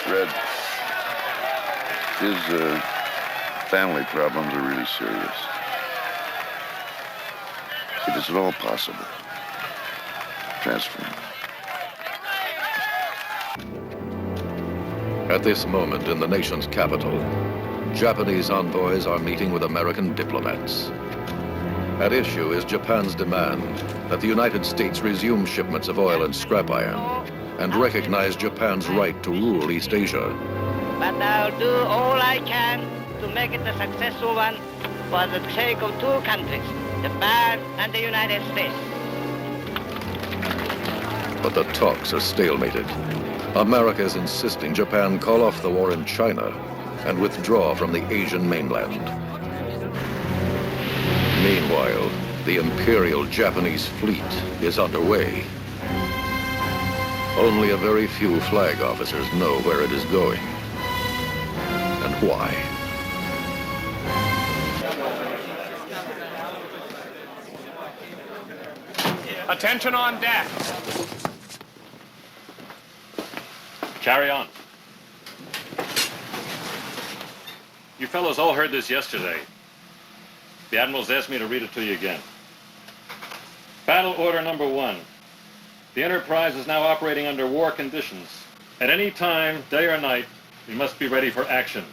Red, his family problems are really serious. If it's at all possible, transfer him.
At this moment in the nation's capital, Japanese envoys are meeting with American diplomats. At issue is Japan's demand that the United States resume shipments of oil and scrap iron and recognize Japan's right to rule East Asia.
But I'll do all I can to make it a successful one for the sake of two countries, Japan and the United States.
But the talks are stalemated. America is insisting Japan call off the war in China and withdraw from the Asian mainland. Meanwhile, the Imperial Japanese fleet is underway. Only a very few flag officers know where it is going and why.
Attention on deck.
Carry on. You fellows all heard this yesterday. The Admiral's asked me to read it to you again. Battle order number 1. The Enterprise is now operating under war conditions. At any time, day or night, we must be ready for action.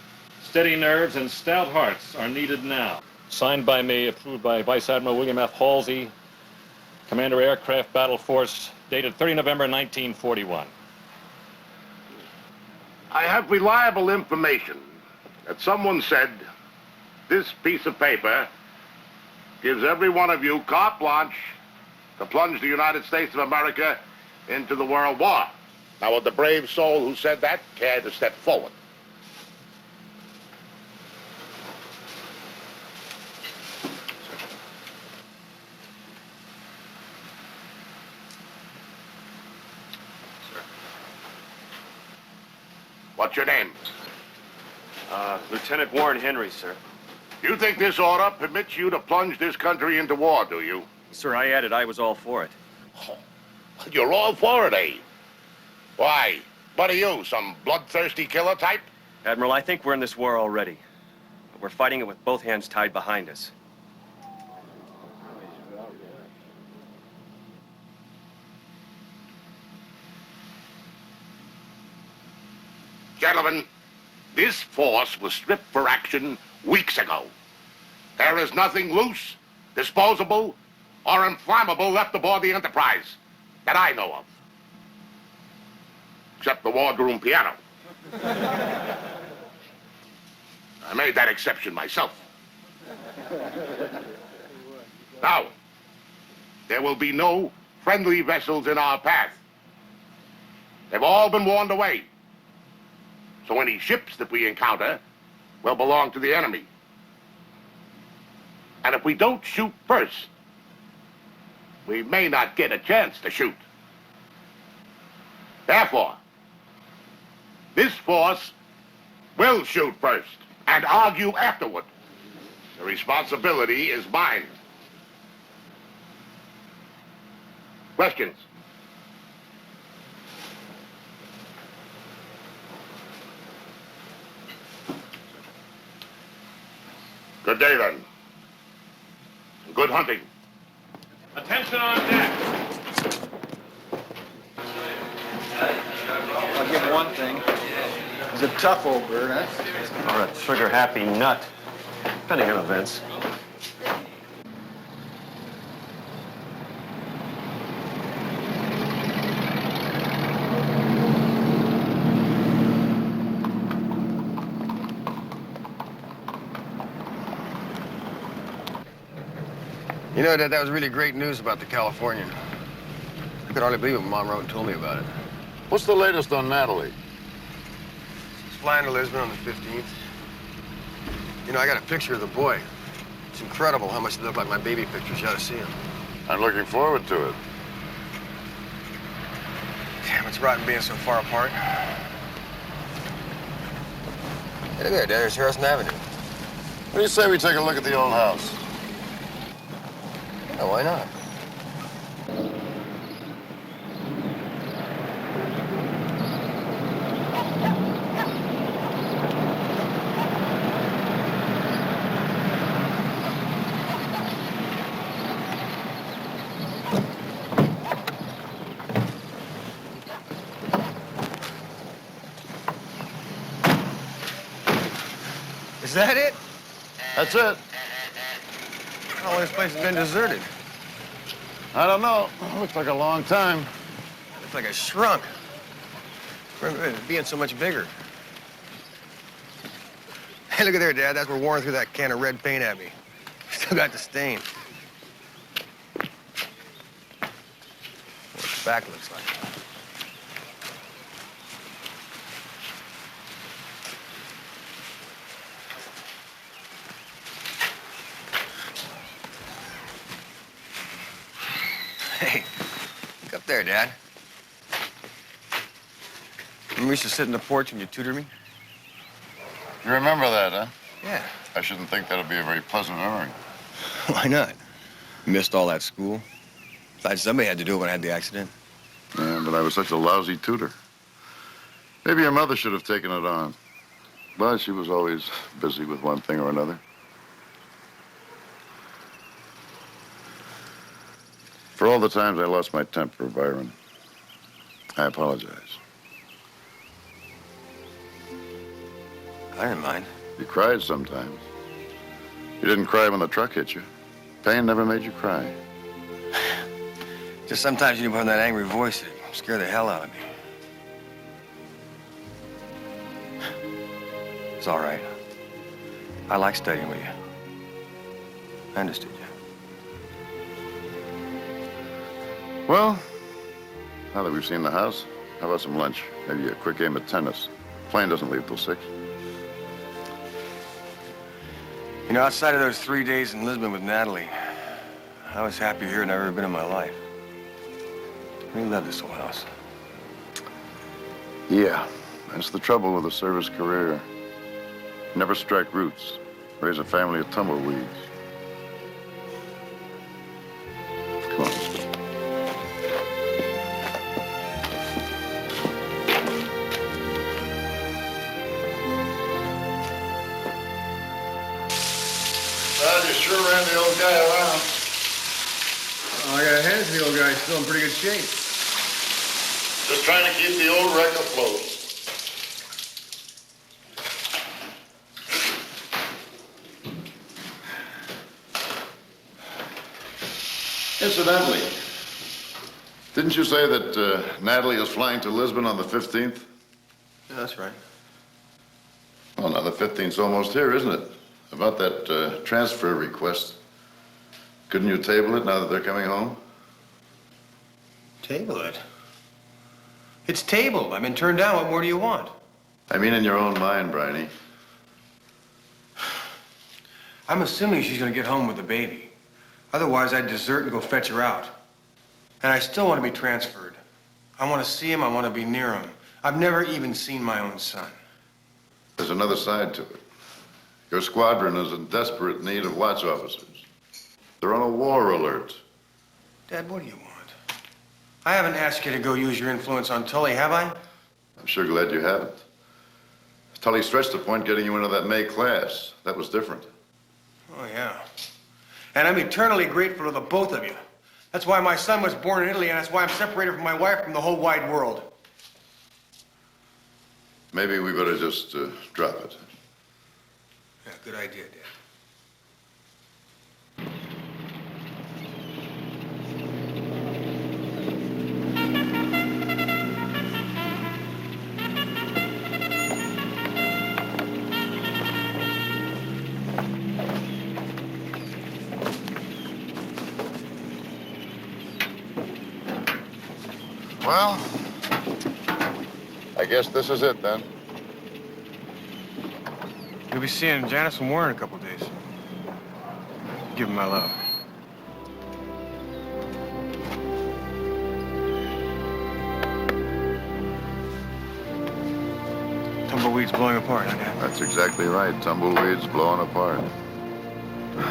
Steady nerves and stout hearts are needed now. Signed by me, approved by Vice Admiral William F. Halsey, Commander Aircraft Battle Force, dated 30 November 1941.
I have reliable information that someone said this piece of paper gives every one of you carte blanche to plunge the United States of America into the World War. Now, would the brave soul who said that care to step forward? What's your name?
Lieutenant Warren Henry, sir.
You think this order permits you to plunge this country into war, do you?
Sir, I added I was all for it.
Oh, you're all for it, eh? Why? What are you, some bloodthirsty killer type?
Admiral, I think we're in this war already. But we're fighting it with both hands tied behind us.
Gentlemen, this force was stripped for action weeks ago. There is nothing loose, disposable, or inflammable left aboard the Enterprise that I know of. Except the wardroom piano. I made that exception myself. Now, there will be no friendly vessels in our path. They've all been warned away. So any ships that we encounter will belong to the enemy. And if we don't shoot first, we may not get a chance to shoot. Therefore, this force will shoot first and argue afterward. The responsibility is mine. Questions? Good day, then. Good hunting.
Attention on deck.
I'll give one thing. He's a tough old bird, huh?
Or a trigger-happy nut, depending on events.
You know, Dad, that was really great news about the Californian. I could hardly believe it when Mom wrote and told me about it.
What's the latest on Natalie?
She's flying to Lisbon on the 15th. You know, I got a picture of the boy. It's incredible how much they look like my baby pictures. You ought to see him.
I'm looking forward to it.
Damn, it's rotten being so far apart. Hey, look there, Dad. There's Harrison Avenue.
What do you say we take a look at the old house?
Oh, why not? Is that it?
That's it.
How long this place has been deserted?
I don't know. Looks like a long time.
Looks like it shrunk. Remember it being so much bigger. Hey, look at there, Dad. That's where Warren threw that can of red paint at me. Still got the stain. What the back looks like. Hey, look up there, Dad. Remember we used to sit in the porch when you tutored me?
You remember that, huh?
Yeah.
I shouldn't think that'll be a very pleasant memory.
Why not? Missed all that school. Besides, somebody had to do it when I had the accident.
Yeah, but I was such a lousy tutor. Maybe your mother should have taken it on. But she was always busy with one thing or another. For all the times I lost my temper, Byron, I apologize.
I didn't mind.
You cried sometimes. You didn't cry when the truck hit you. Pain never made you cry.
Just sometimes you put on that angry voice that scared the hell out of me. It's all right. I like studying with you. I understood you.
Well, now that we've seen the house, how about some lunch? Maybe a quick game of tennis. Plane doesn't leave till 6.
You know, outside of those 3 days in Lisbon with Natalie, I was happier here than I've ever been in my life. I really love this old house.
Yeah, that's the trouble with a service career. Never strike roots. Raise a family of tumbleweeds. Come on, let's go. Well, you sure ran the old guy around.
Oh, I got a hand to the old guy. He's still in pretty good shape.
Just trying to keep the old wreck afloat. Incidentally, didn't you say that Natalie is flying to Lisbon on the 15th?
Yeah, that's right.
Well, now the 15th's almost here, isn't it? About that transfer request. Couldn't you table it now that they're coming home?
Table it? It's tabled. I've been turned down. What more do you want?
I mean in your own mind, Briney.
I'm assuming she's gonna get home with the baby. Otherwise, I'd desert and go fetch her out. And I still want to be transferred. I want to see him. I want to be near him. I've never even seen my own son.
There's another side to it. Your squadron is in desperate need of watch officers. They're on a war alert.
Dad, what do you want? I haven't asked you to go use your influence on Tully, have I?
I'm sure glad you haven't. Tully stretched the point getting you into that May class. That was different.
Oh, yeah. And I'm eternally grateful to the both of you. That's why my son was born in Italy, and that's why I'm separated from my wife from the whole wide world.
Maybe we better just drop it.
Yeah, good idea, Dad.
Well, I guess this is it then.
You'll be seeing Janice and Warren in a couple days. Give them my love. Tumbleweeds blowing apart, huh, Dad?
That's exactly right. Tumbleweeds blowing apart.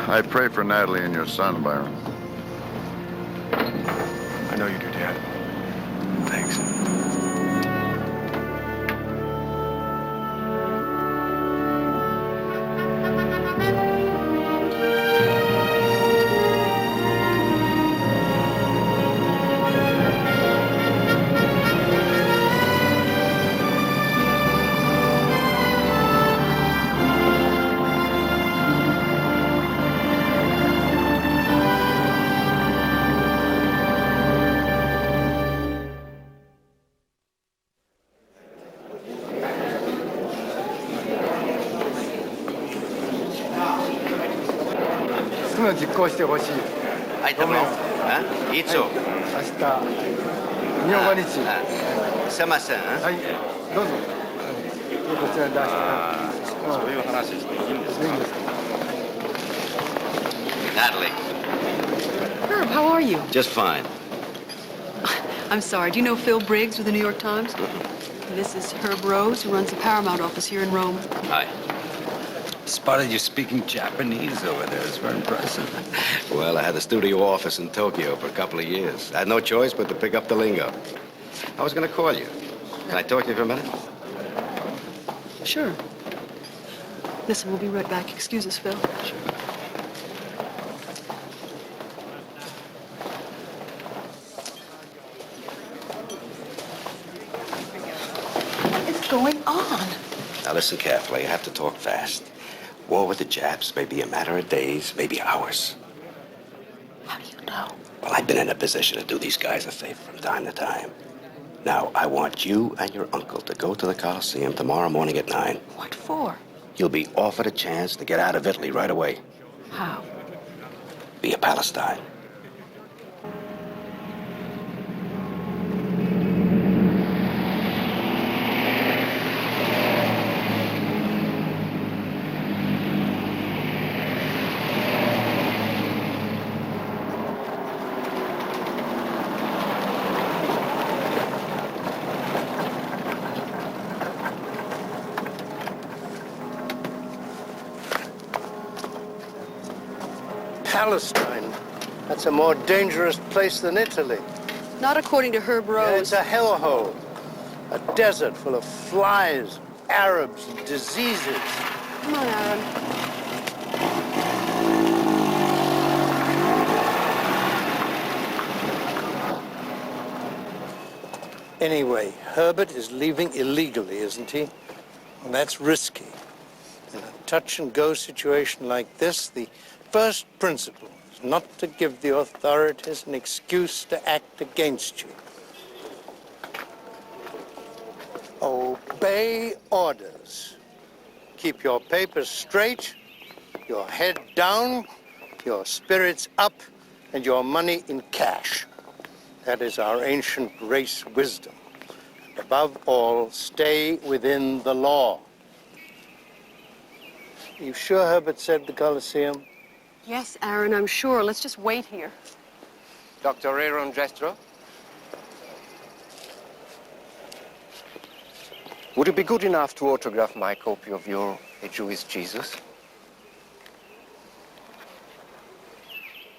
I pray for Natalie and your son, Byron.
I know you do, Dad. Thanks.
の実行してほしい。
はい、どうも。いつ？
明日25日。
すいません。
はい、どうぞ。こちらに出して。
そういう話していいんですか？
Natalie.
Herb, how are you?
Just fine.
I'm sorry. Do you know Phil Briggs with the New York Times? This is Herb Rose, who runs the Paramount office here in Rome.
Hi.
Spotted you speaking Japanese over there. It's very impressive.
Well, I had a studio office in Tokyo for a couple of years. I had no choice but to pick up the lingo. I was going to call you. Can I talk to you for a minute?
Sure. Listen, we'll be right back. Excuse us, Phil.
Sure.
Going on?
Now listen carefully. I have to talk fast. War with the Japs may be a matter of days, maybe hours.
How do you know?
Well, I've been in a position to do these guys a favor from time to time. Now, I want you and your uncle to go to the Coliseum tomorrow morning at 9.
What for?
You'll be offered a chance to get out of Italy right away.
How?
Via Palestine.
Palestine. That's a more dangerous place than Italy.
Not according to Herb Rose.
Yeah, it's a hellhole. A desert full of flies, Arabs, and diseases.
Come on, Aaron.
Anyway, Herbert is leaving illegally, isn't he? And that's risky. In a touch-and-go situation like this, the first principle is not to give the authorities an excuse to act against you. Obey orders. Keep your papers straight, your head down, your spirits up, and your money in cash. That is our ancient race wisdom. And above all, stay within the law. You sure Herbert said the Coliseum?
Yes, Aaron, I'm sure. Let's just wait here.
Dr. Henry and Jastrow?
Would you be good enough to autograph my copy of your A Jewish Jesus?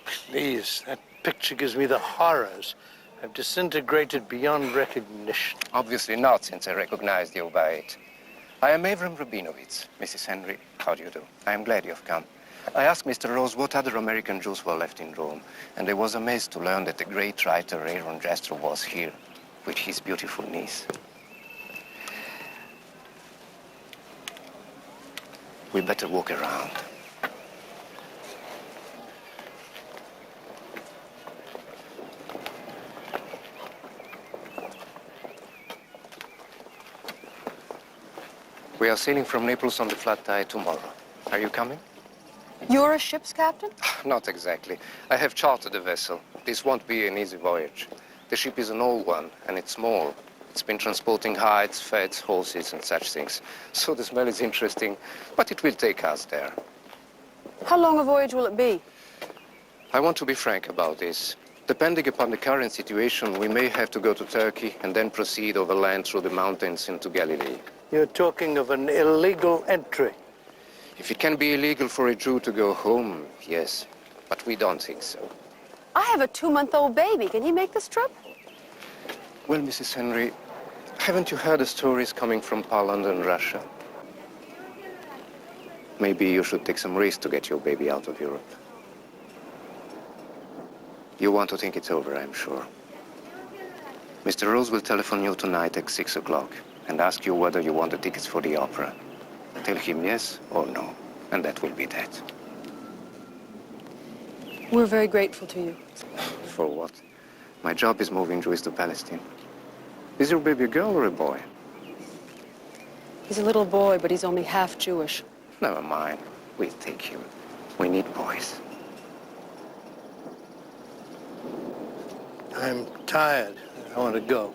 Please, that picture gives me the horrors. I've disintegrated beyond recognition.
Obviously not, since I recognized you by it. I am Avram Rabinovitz. Mrs. Henry, how do you do? I am glad you've come. I asked Mr. Rose what other American Jews were left in Rome, and I was amazed to learn that the great writer Henry and Jastrow was here with his beautiful niece. We better walk around. We are sailing from Naples on the flat tide tomorrow. Are you coming?
You're a ship's captain?
Not exactly. I have chartered a vessel. This won't be an easy voyage. The ship is an old one, and it's small. It's been transporting hides, fats, horses, and such things. So the smell is interesting, but it will take us there.
How long a voyage will it be?
I want to be frank about this. Depending upon the current situation, we may have to go to Turkey and then proceed overland through the mountains into Galilee.
You're talking of an illegal entry.
If it can be illegal for a Jew to go home, yes. But we don't think so.
I have a 2-month-old baby. Can he make this trip?
Well, Mrs. Henry, haven't you heard the stories coming from Poland and Russia? Maybe you should take some risks to get your baby out of Europe. You want to think it over, I'm sure. Mr. Rose will telephone you tonight at 6 o'clock and ask you whether you want the tickets for the opera. Tell him yes or no, and that will be that.
We're very grateful to you.
For what? My job is moving Jews to Palestine. Is your baby a girl or a boy?
He's a little boy, but he's only half Jewish.
Never mind. We'll take him. We need boys.
I'm tired. I want to go.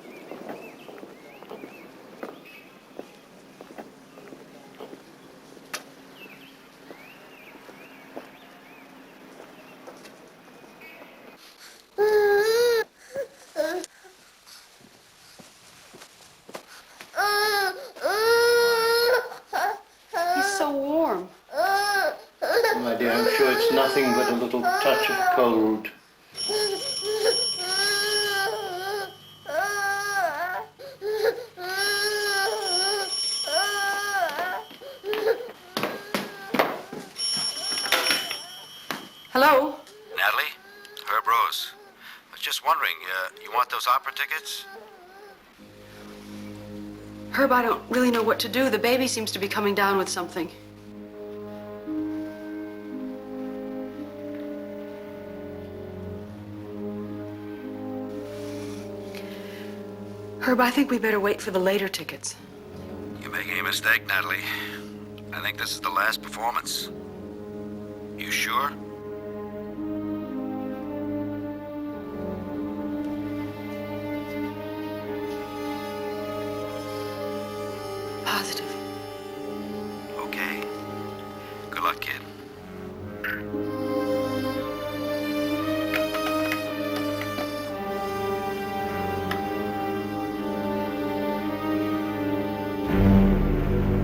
He's so warm.
My dear, I'm sure it's nothing but a little touch of cold.
Hello?
Natalie? Herb Rose. I was just wondering, you want those opera tickets?
Herb, I don't really know what to do. The baby seems to be coming down with something. Herb, I think we better wait for the later tickets.
You're making a mistake, Natalie. I think this is the last performance. You sure?
Positive.
Okay. Good luck, kid.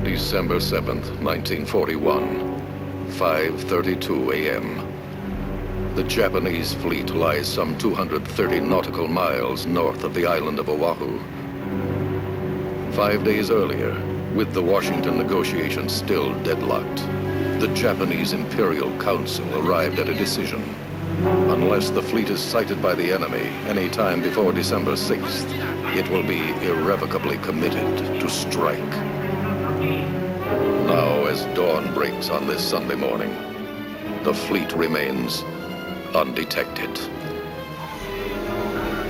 December 7th, 1941, 5:32 a.m. The Japanese fleet lies some 230 nautical miles north of the island of Oahu. 5 days earlier, with the Washington negotiations still deadlocked, the Japanese Imperial Council arrived at a decision. Unless the fleet is sighted by the enemy any time before December 6th, it will be irrevocably committed to strike. Now, as dawn breaks on this Sunday morning, the fleet remains undetected.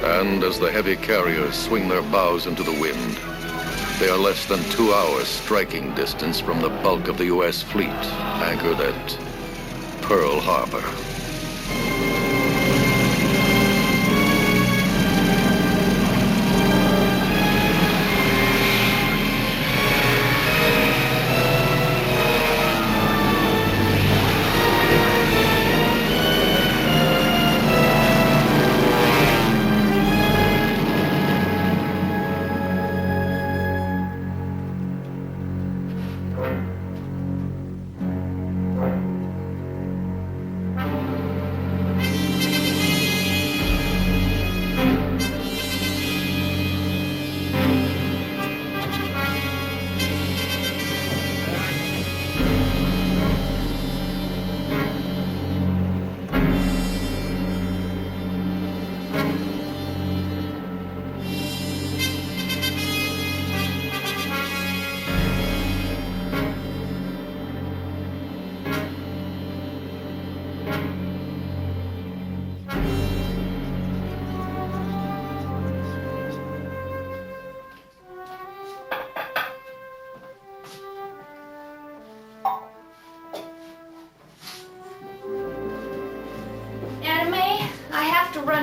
And as the heavy carriers swing their bows into the wind, they are less than 2 hours striking distance from the bulk of the U.S. fleet anchored at Pearl Harbor.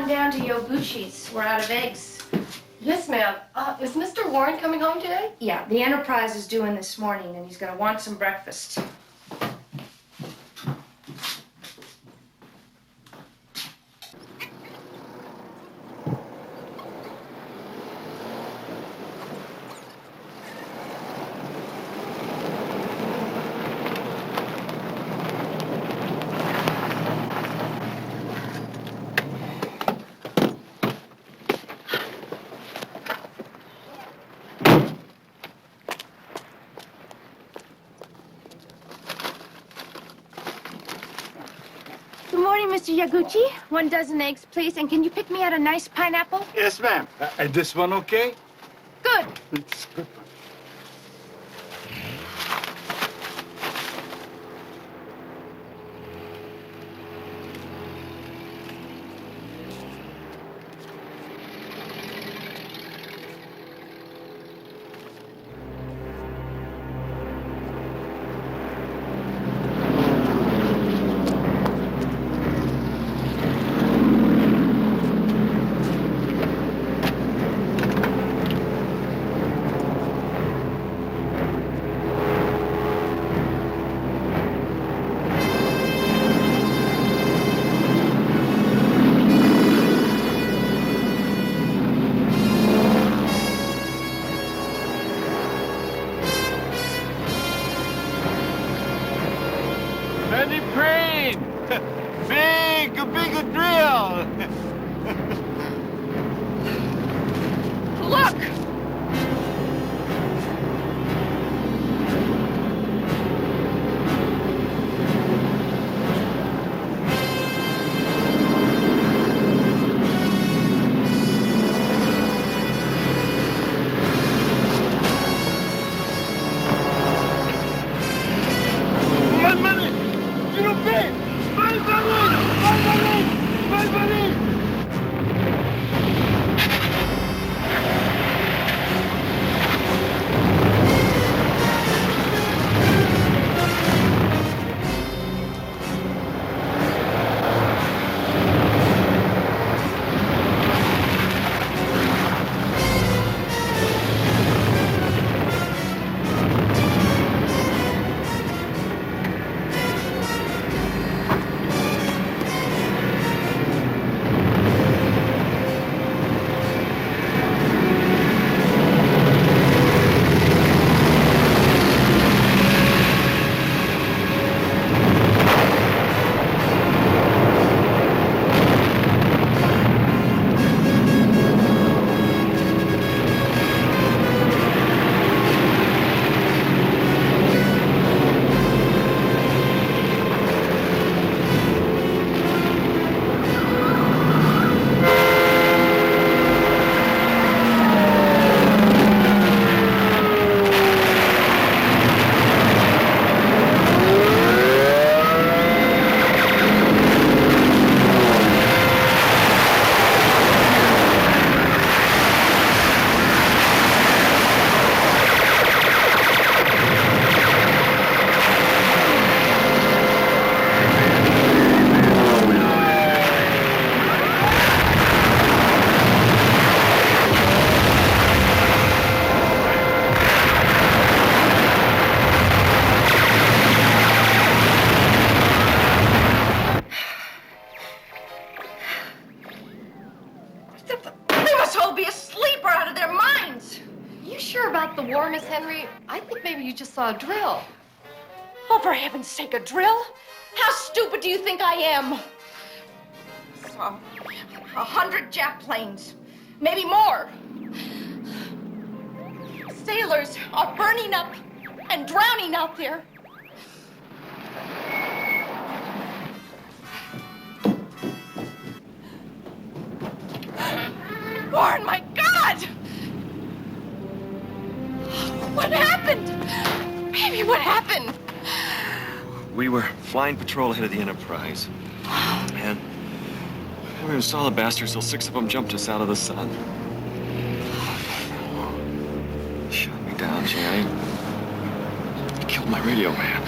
Down to Yoguchi's. We're out of eggs.
Yes, ma'am. Is Mr. Warren coming home today?
Yeah, the Enterprise is due in this morning, and he's going to want some breakfast. Mr. Yaguchi, 1 dozen eggs, please. And can you pick me out a nice pineapple?
Yes, ma'am. This one okay?
Good.
It's good.
Heavy crane! Big drill!
Look!
Henry, I think maybe you just saw a drill.
Oh, for heaven's sake, a drill? How stupid do you think I am? Saw 100 Jap planes, maybe more. Sailors are burning up and drowning out there. Warren, my God! What happened? Baby, what happened?
We were flying patrol ahead of the Enterprise. And we saw the bastards till 6 of them jumped us out of the sun. Shut me down, Jenny. Killed my radio man.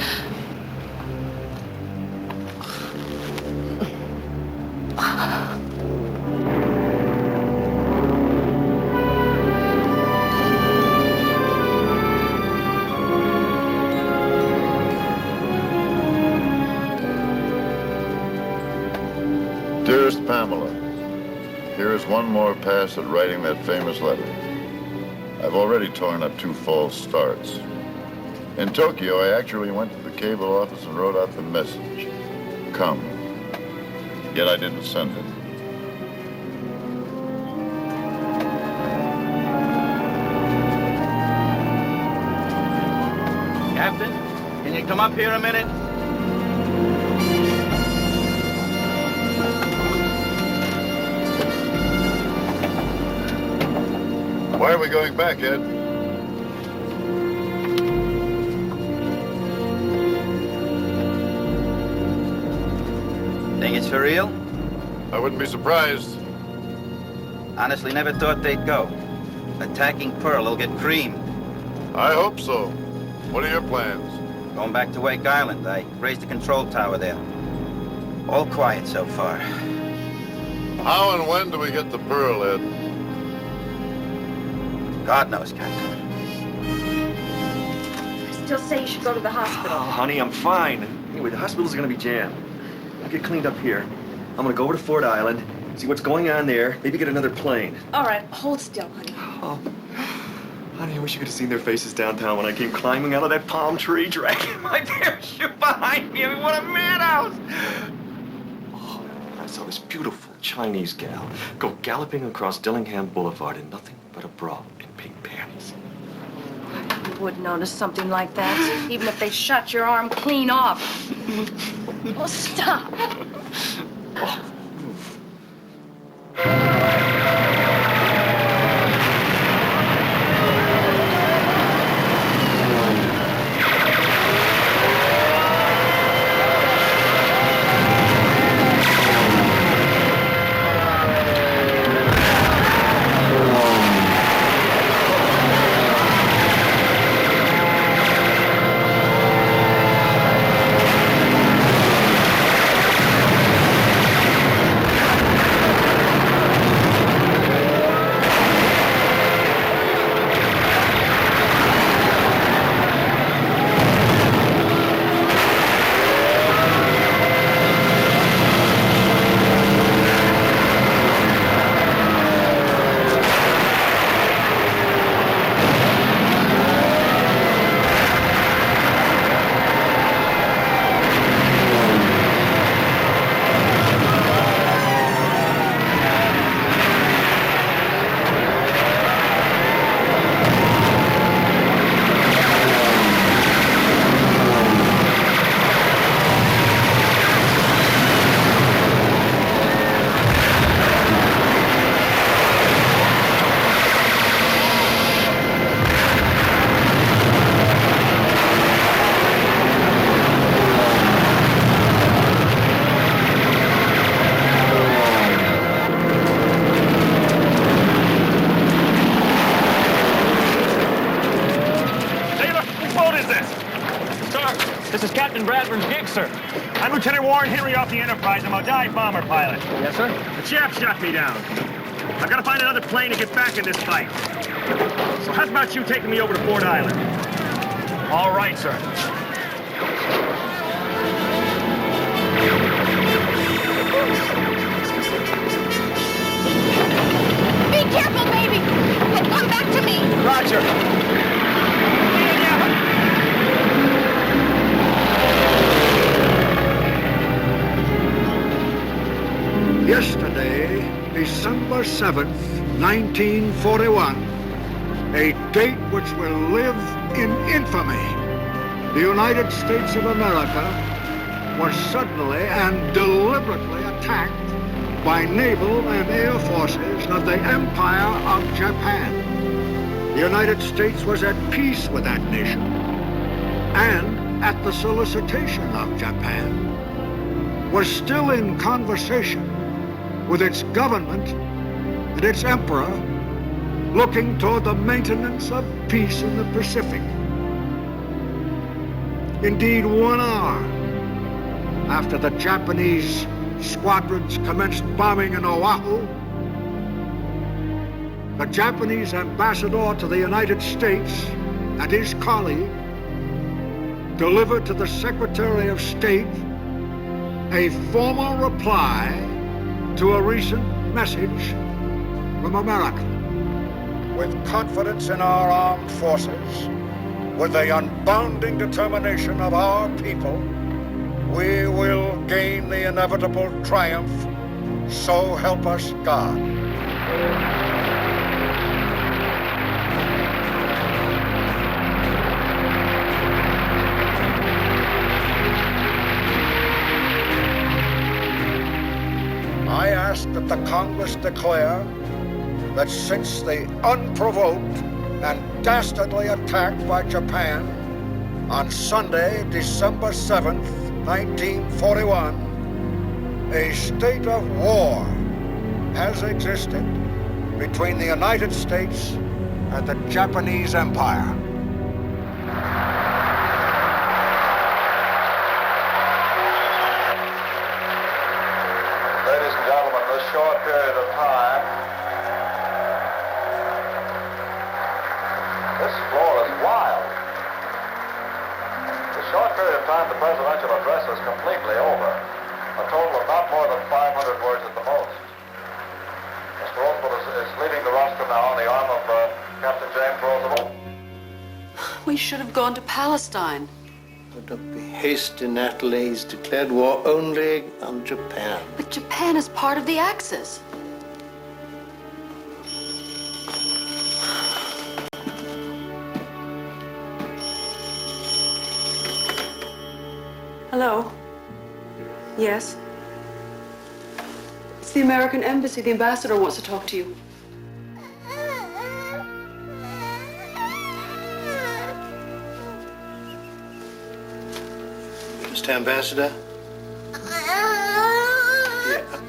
Dearest Pamela, here is one more pass at writing that famous letter. I've already torn up 2 false starts. In Tokyo, I actually went to the cable office and wrote out the message. Come. Yet I didn't send it.
Captain, can you come up here a minute?
Why are we going back, Ed?
Think it's for real?
I wouldn't be surprised.
Honestly, never thought they'd go. Attacking Pearl will get creamed.
I hope so. What are your plans?
Going back to Wake Island. I raised the control tower there. All quiet so far.
How and when do we get the Pearl, Ed?
God knows, Captain.
I still say you should go to the hospital.
Oh, honey, I'm fine. Anyway, the hospital's gonna be jammed. I'll get cleaned up here. I'm gonna go over to Ford Island, see what's going on there, maybe get another plane.
All right, hold still, honey.
Oh. Honey, I wish you could have seen their faces downtown when I came climbing out of that palm tree, dragging my parachute behind me. I mean, what a madhouse! Oh, I saw this beautiful Chinese gal go galloping across Dillingham Boulevard in nothing but a bra and pink panties.
You would notice something like that, even if they shot your arm clean off. Well, stop.
I'm Lieutenant Warren Henry off the Enterprise. I'm a dive bomber pilot.
Yes, sir?
The chap shot me down. I've got to find another plane to get back in this fight. So how about you taking me over to Ford Island? All right, sir.
Be careful, baby! And come back to me!
Roger.
Yesterday, December 7th, 1941, a date which will live in infamy. The United States of America was suddenly and deliberately attacked by naval and air forces of the Empire of Japan. The United States was at peace with that nation, and at the solicitation of Japan, was still in conversation with its government and its emperor, looking toward the maintenance of peace in the Pacific. Indeed, 1 hour after the Japanese squadrons commenced bombing in Oahu, the Japanese ambassador to the United States and his colleague delivered to the Secretary of State a formal reply to a recent message from America. With confidence in our armed forces, with the unbounding determination of our people, we will gain the inevitable triumph, so help us God. I ask that the Congress declare that since the unprovoked and dastardly attack by Japan on Sunday, December 7th, 1941, a state of war has existed between the United States and the Japanese Empire.
Ladies and gentlemen, this short period of time, this floor is wild. This short period of time, the presidential address is completely over. A total of not more than 500 words at the most. Mr. Roosevelt is leading the rostrum now on the arm of
Captain James, plausible.
We should have gone to Palestine.
Don't be hasty, Natalie. He's declared war only on Japan.
But Japan is part of the Axis. Hello? Yes? It's the American Embassy. The ambassador wants to talk to you.
Mr. Ambassador?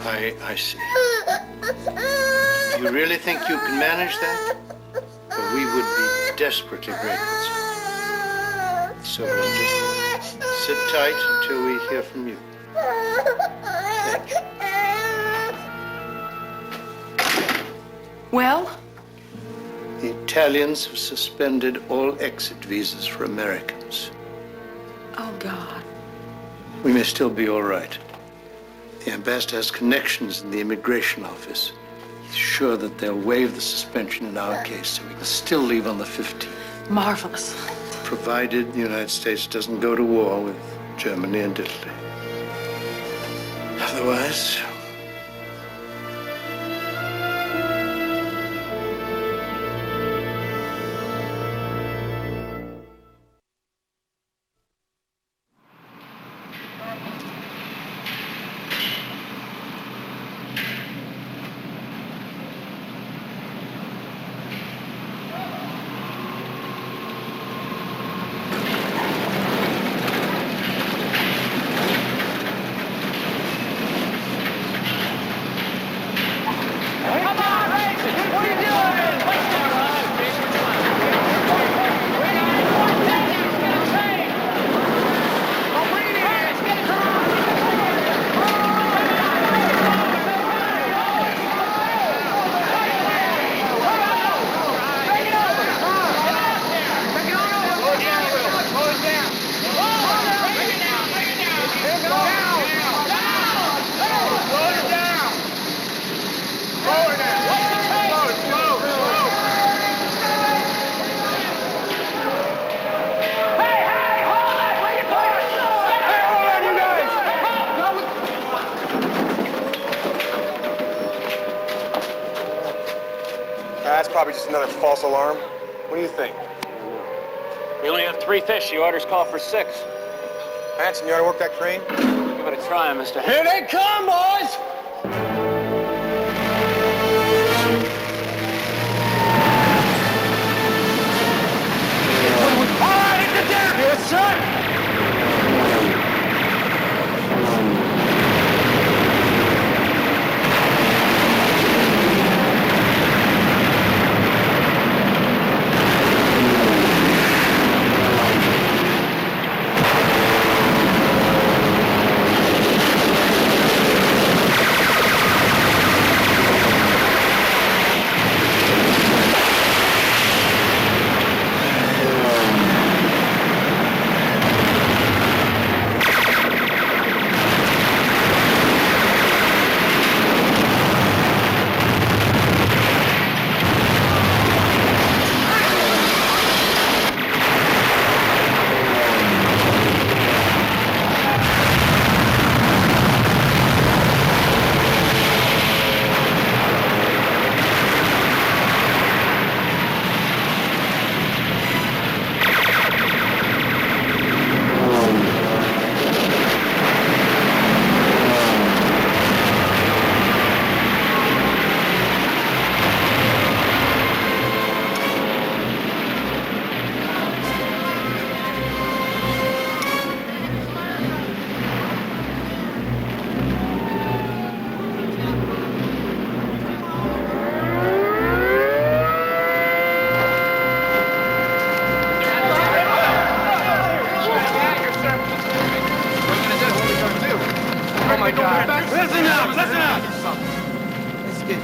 Yeah, I see. You really think you can manage that? Well, we would be desperately grateful, sir. So we'll just sit tight until we hear from you. Thank you.
Well?
The Italians have suspended all exit visas for Americans.
Oh, God.
We may still be all right. The ambassador has connections in the immigration office. He's sure that they'll waive the suspension in our case, so we can still leave on the 15th.
Marvelous.
Provided the United States doesn't go to war with Germany and Italy. Otherwise...
That's probably just another false alarm. What do you think?
We only have 3 fish. The orders call for 6.
Hanson, you ought to work that crane?
Give it a try, mister.
Here they come, boys! All right, it's a dare! Yes, sir!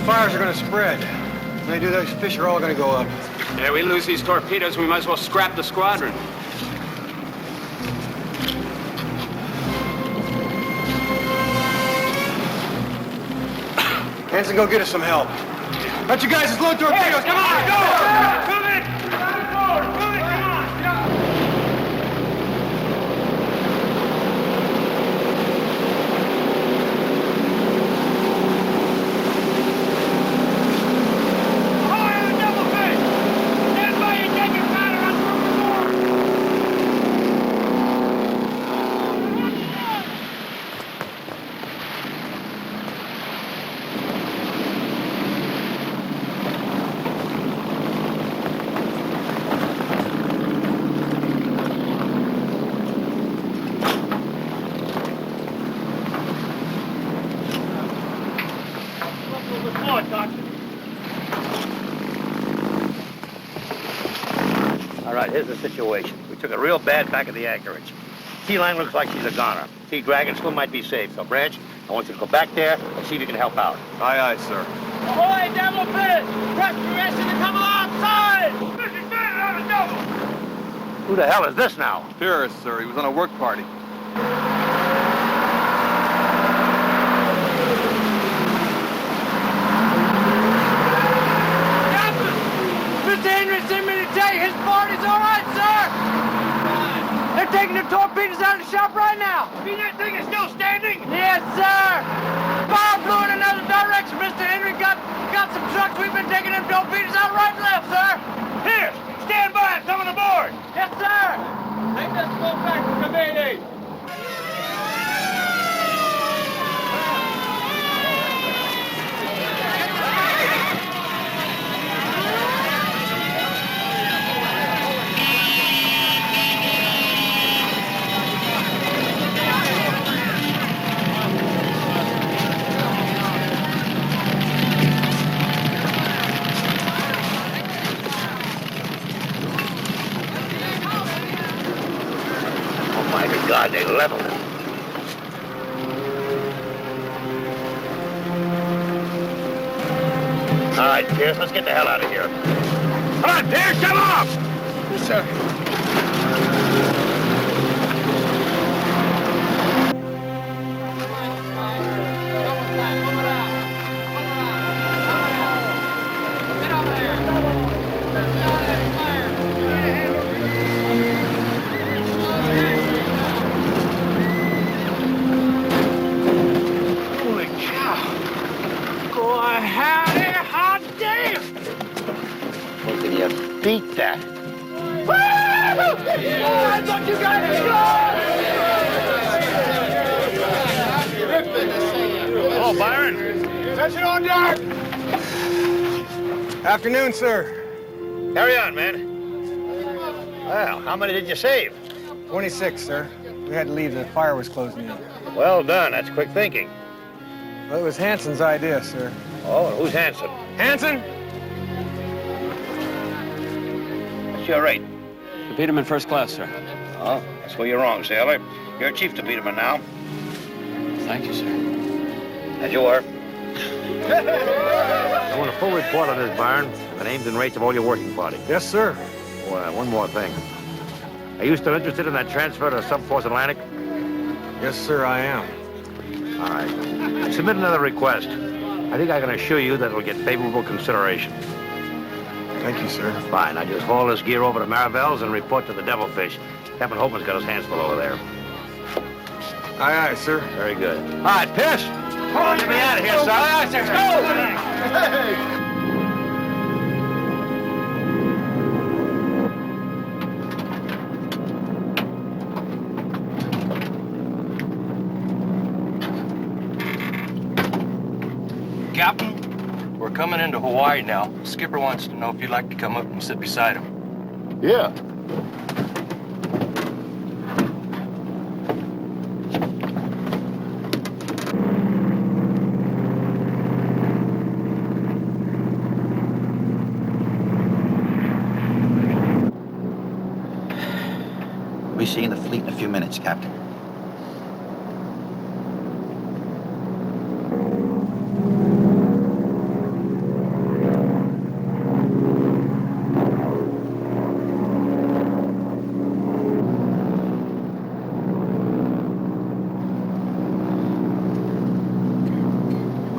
Fires are gonna spread. When they do, those fish are all gonna go up.
Yeah, we lose these torpedoes, we might as well scrap the squadron.
Hanson, go get us some help. Let you guys load torpedoes. Come on, go!
Move it! Move it, come on!
All right, here's the situation. We took it real bad back at the anchorage. Sea Line looks like she's a goner. Sea Dragon still might be safe. So, Branch, I want you to go back there and see if you can help out.
Aye, aye, sir.
Ahoy, devil fish! Restoration to come alongside! This is better on a double!
Who the hell is this now?
Pierce, sir. He was on a work party.
Mr. Henry sent me to tell you his party's all right, sir! They're taking the torpedoes out of the shop right now. You mean that thing is still standing? Yes, sir! Fire blew in another direction. Mr. Henry got some trucks. We've been taking them torpedoes out right and left, sir. Here, stand by. I'm coming aboard. Yes, sir! Take this go back to the Mayday.
God, they leveled it. All right, Pierce, let's get the hell out of here. Come on, Pierce, come off! Yes, sir. Beat that.
I thought you guys were gone!
Hello, Byron.
Attention on deck!
Afternoon, sir.
Carry on, man. Well, how many did you save?
26, sir. We had to leave. The fire was closing in.
Well done. That's quick thinking.
Well, it was Hanson's idea, sir.
Oh, and who's Hanson?
Hanson?
What's your rate?
To Peterman first class, sir.
Oh, that's where you're wrong, sailor. You're chief to Peterman now.
Thank you, sir.
As you were. I want a full report on this, Byron. The names and rates of all your working party.
Yes, sir.
Well, one more thing. Are you still interested in that transfer to Subforce Atlantic?
Yes, sir, I am.
All right. Submit another request. I think I can assure you that it'll get favorable consideration.
Thank you, sir.
Fine. I just haul this gear over to Maribel's and report to the Devilfish. Captain Hopeman's got his hands full over there.
Aye, aye, sir.
Very good. All right, Pierce. Get me out of here, son.
Aye, sir. Go!
Captain, we're coming into Hawaii now. Skipper wants to know if you'd like to come up and sit beside him.
Yeah.
We'll be seeing the fleet in a few minutes, Captain.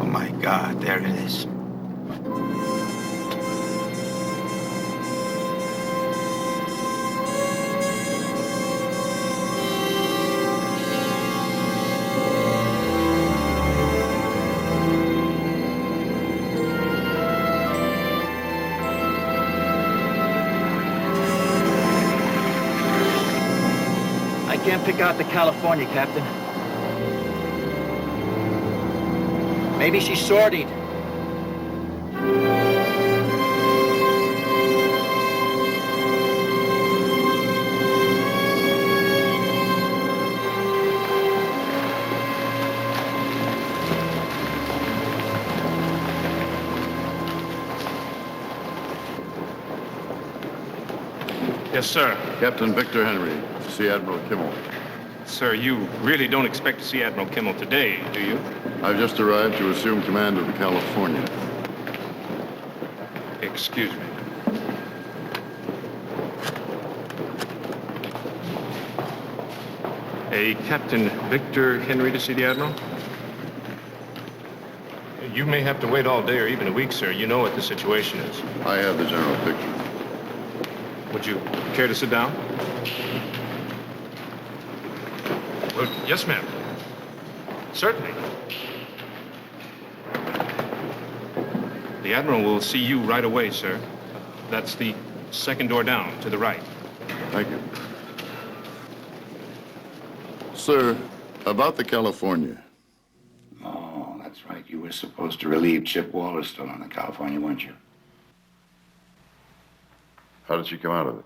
Oh my God, there it is.
can't pick out the California, Captain. Maybe she's sortied.
Yes, sir.
Captain Victor Henry, see Admiral Kimmel.
Sir, you really don't expect to see Admiral Kimmel today, do you?
I've just arrived to assume command of the California.
Excuse me. A Captain Victor Henry to see the Admiral? You may have to wait all day or even a week, sir. You know what the situation is.
I have the general picture.
Would you care to sit down? Well, yes, ma'am. Certainly. The Admiral will see you right away, sir. That's the second door down to the right.
Thank you. Sir, about the California.
Oh, that's right. You were supposed to relieve Chip Wallerstone on the California, weren't you?
How did she come out of it?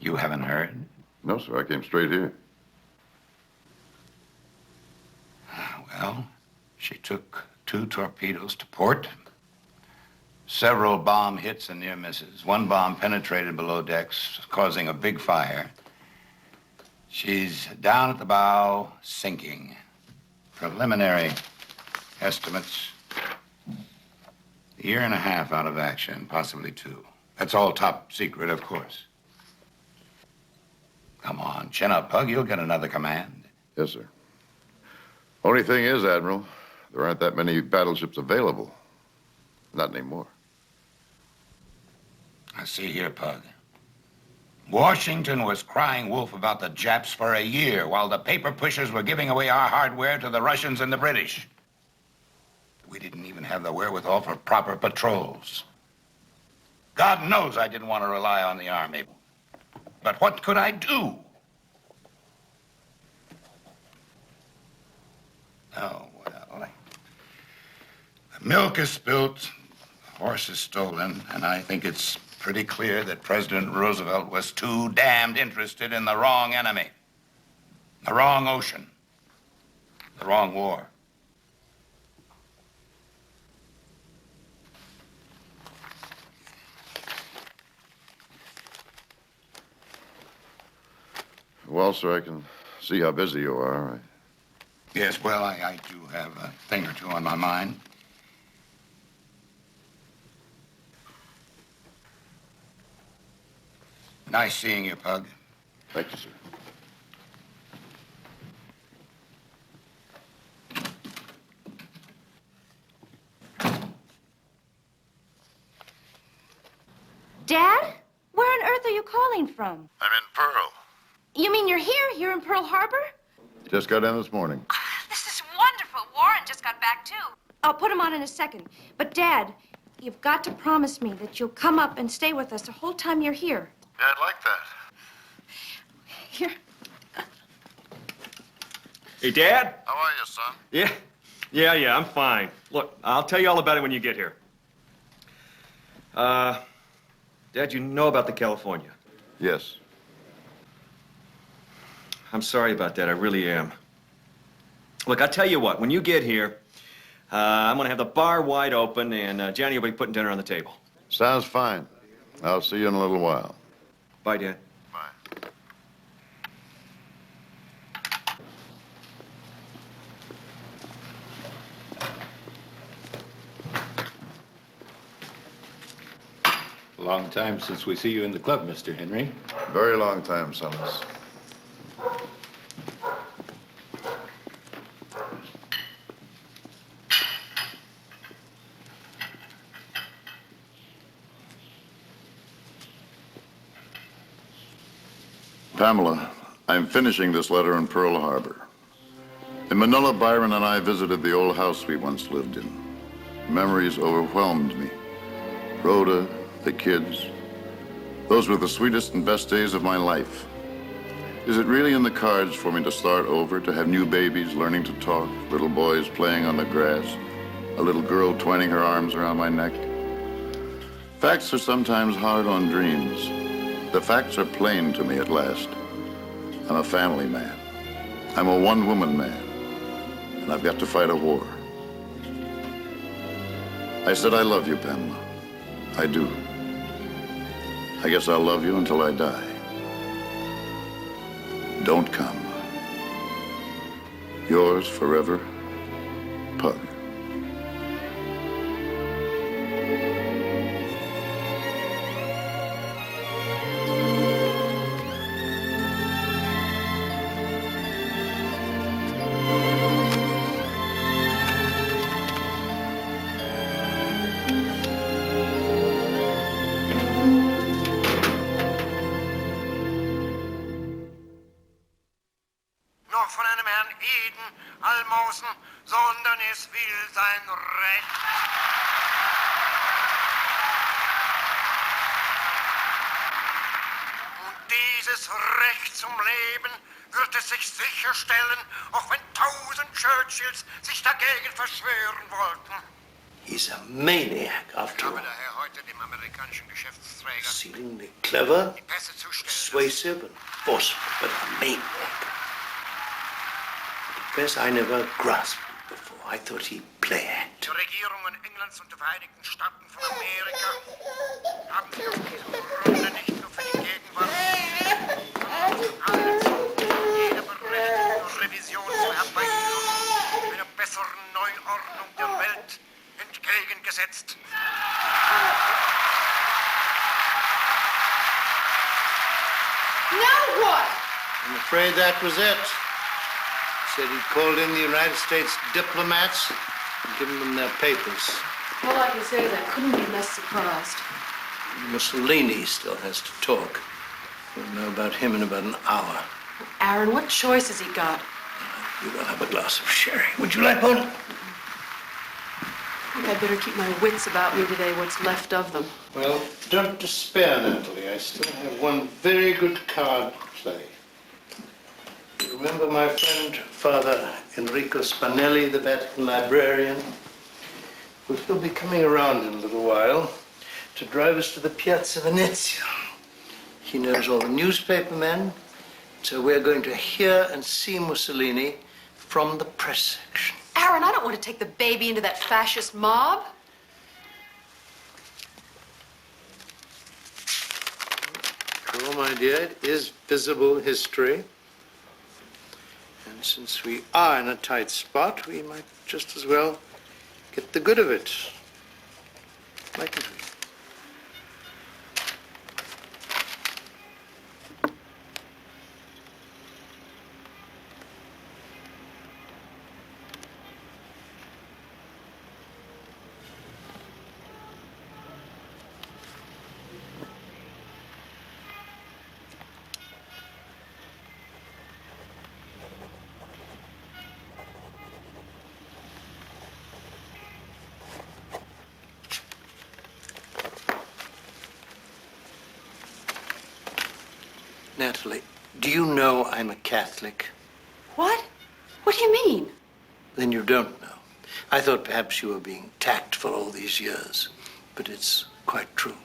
You haven't heard?
No, sir. I came straight here.
Well, she took 2 torpedoes to port. Several bomb hits and near misses. One bomb penetrated below decks, causing a big fire. She's down at the bow, sinking. Preliminary estimates, 1.5 years out of action, possibly 2. That's all top secret, of course. Come on, chin up, Pug. You'll get another command.
Yes, sir. Only thing is, Admiral, there aren't that many battleships available. Not anymore.
I see here, Pug. Washington was crying wolf about the Japs for a year while the paper pushers were giving away our hardware to the Russians and the British. We didn't even have the wherewithal for proper patrols. God knows I didn't want to rely on the Army. But what could I do? Oh, well, the milk is spilt, the horse is stolen, and I think it's pretty clear that President Roosevelt was too damned interested in the wrong enemy, the wrong ocean, the wrong war.
Well, sir, I can see how busy you are.
Yes, well, I do have a thing or two on my mind. Nice seeing you, Pug.
Thank you, sir.
Dad? Where on earth are you calling from?
I'm in Pearl.
You mean you're here? You're in Pearl Harbor?
Just got in this morning.
This is wonderful. Warren just got back, too. I'll put him on in a second. But, Dad, you've got to promise me that you'll come up and stay with us the whole time you're here.
Yeah, I'd like that.
Here.
Hey, Dad?
How are you, son?
Yeah, I'm fine. Look, I'll tell you all about it when you get here. Dad, you know about the California?
Yes.
I'm sorry about that. I really am. Look, I'll tell you what. When you get here, I'm going to have the bar wide open, and Johnny will be putting dinner on the table.
Sounds fine. I'll see you in a little while.
Bye, Dad.
Bye.
Long time since we see you in the club, Mr. Henry.
Very long time, Summers. Pamela, I'm finishing this letter in Pearl Harbor. In Manila, Byron and I visited the old house we once lived in. Memories overwhelmed me. Roda, the kids, those were the sweetest and best days of my life. Is it really in the cards for me to start over, to have new babies learning to talk, little boys playing on the grass, a little girl twining her arms around my neck? Facts are sometimes hard on dreams. The facts are plain to me at last. I'm a family man. I'm a one-woman man. And I've got to fight a war. I said I love you, Pamela. I do. I guess I'll love you until I die. Don't come. Yours forever, Pug.
Sondern es will sein Recht. Und dieses Recht zum Leben wird es sich sicherstellen, auch wenn 1000 Churchills sich dagegen verschwören wollten.
He's a maniac, after all.
Daher heute dem amerikanischen Geschäftsträger
Exceedingly clever, persuasive and forceful, but a maniac. Confess I never grasped it before. I thought he'd play act.
Die Regierungen Englands und der Vereinigten Staaten von Amerika haben sich auf diesem Grunde nicht nur für die Gegenwart, sondern auch alle Zukunft jeder berechtigten Revision zur Herbeiführung einer besseren Neuordnung der Welt entgegengesetzt.
Now what?
I'm afraid that was it. Said he'd called in the United States diplomats and given them their papers.
All I can say is I couldn't be less surprised.
Mussolini still has to talk. We'll know about him in about an hour.
Aaron, what choice has he got?
You will have a glass of sherry. Would you like one?
I think I'd better keep my wits about me today, what's left of them.
Well, don't despair, Natalie. I still have one very good card to play. You remember my friend, Father Enrico Spinelli, the Vatican librarian? Well, he'll be coming around in a little while to drive us to the Piazza Venezia. He knows all the newspaper men, so we're going to hear and see Mussolini from the press section.
Aaron, I don't want to take the baby into that fascist mob.
Oh, my dear, it is visible history. And since we are in a tight spot, we might just as well get the good of it. Mightn't we? Natalie, do you know I'm a Catholic?
What? What do you mean?
Then you don't know. I thought perhaps you were being tactful all these years, but it's quite true.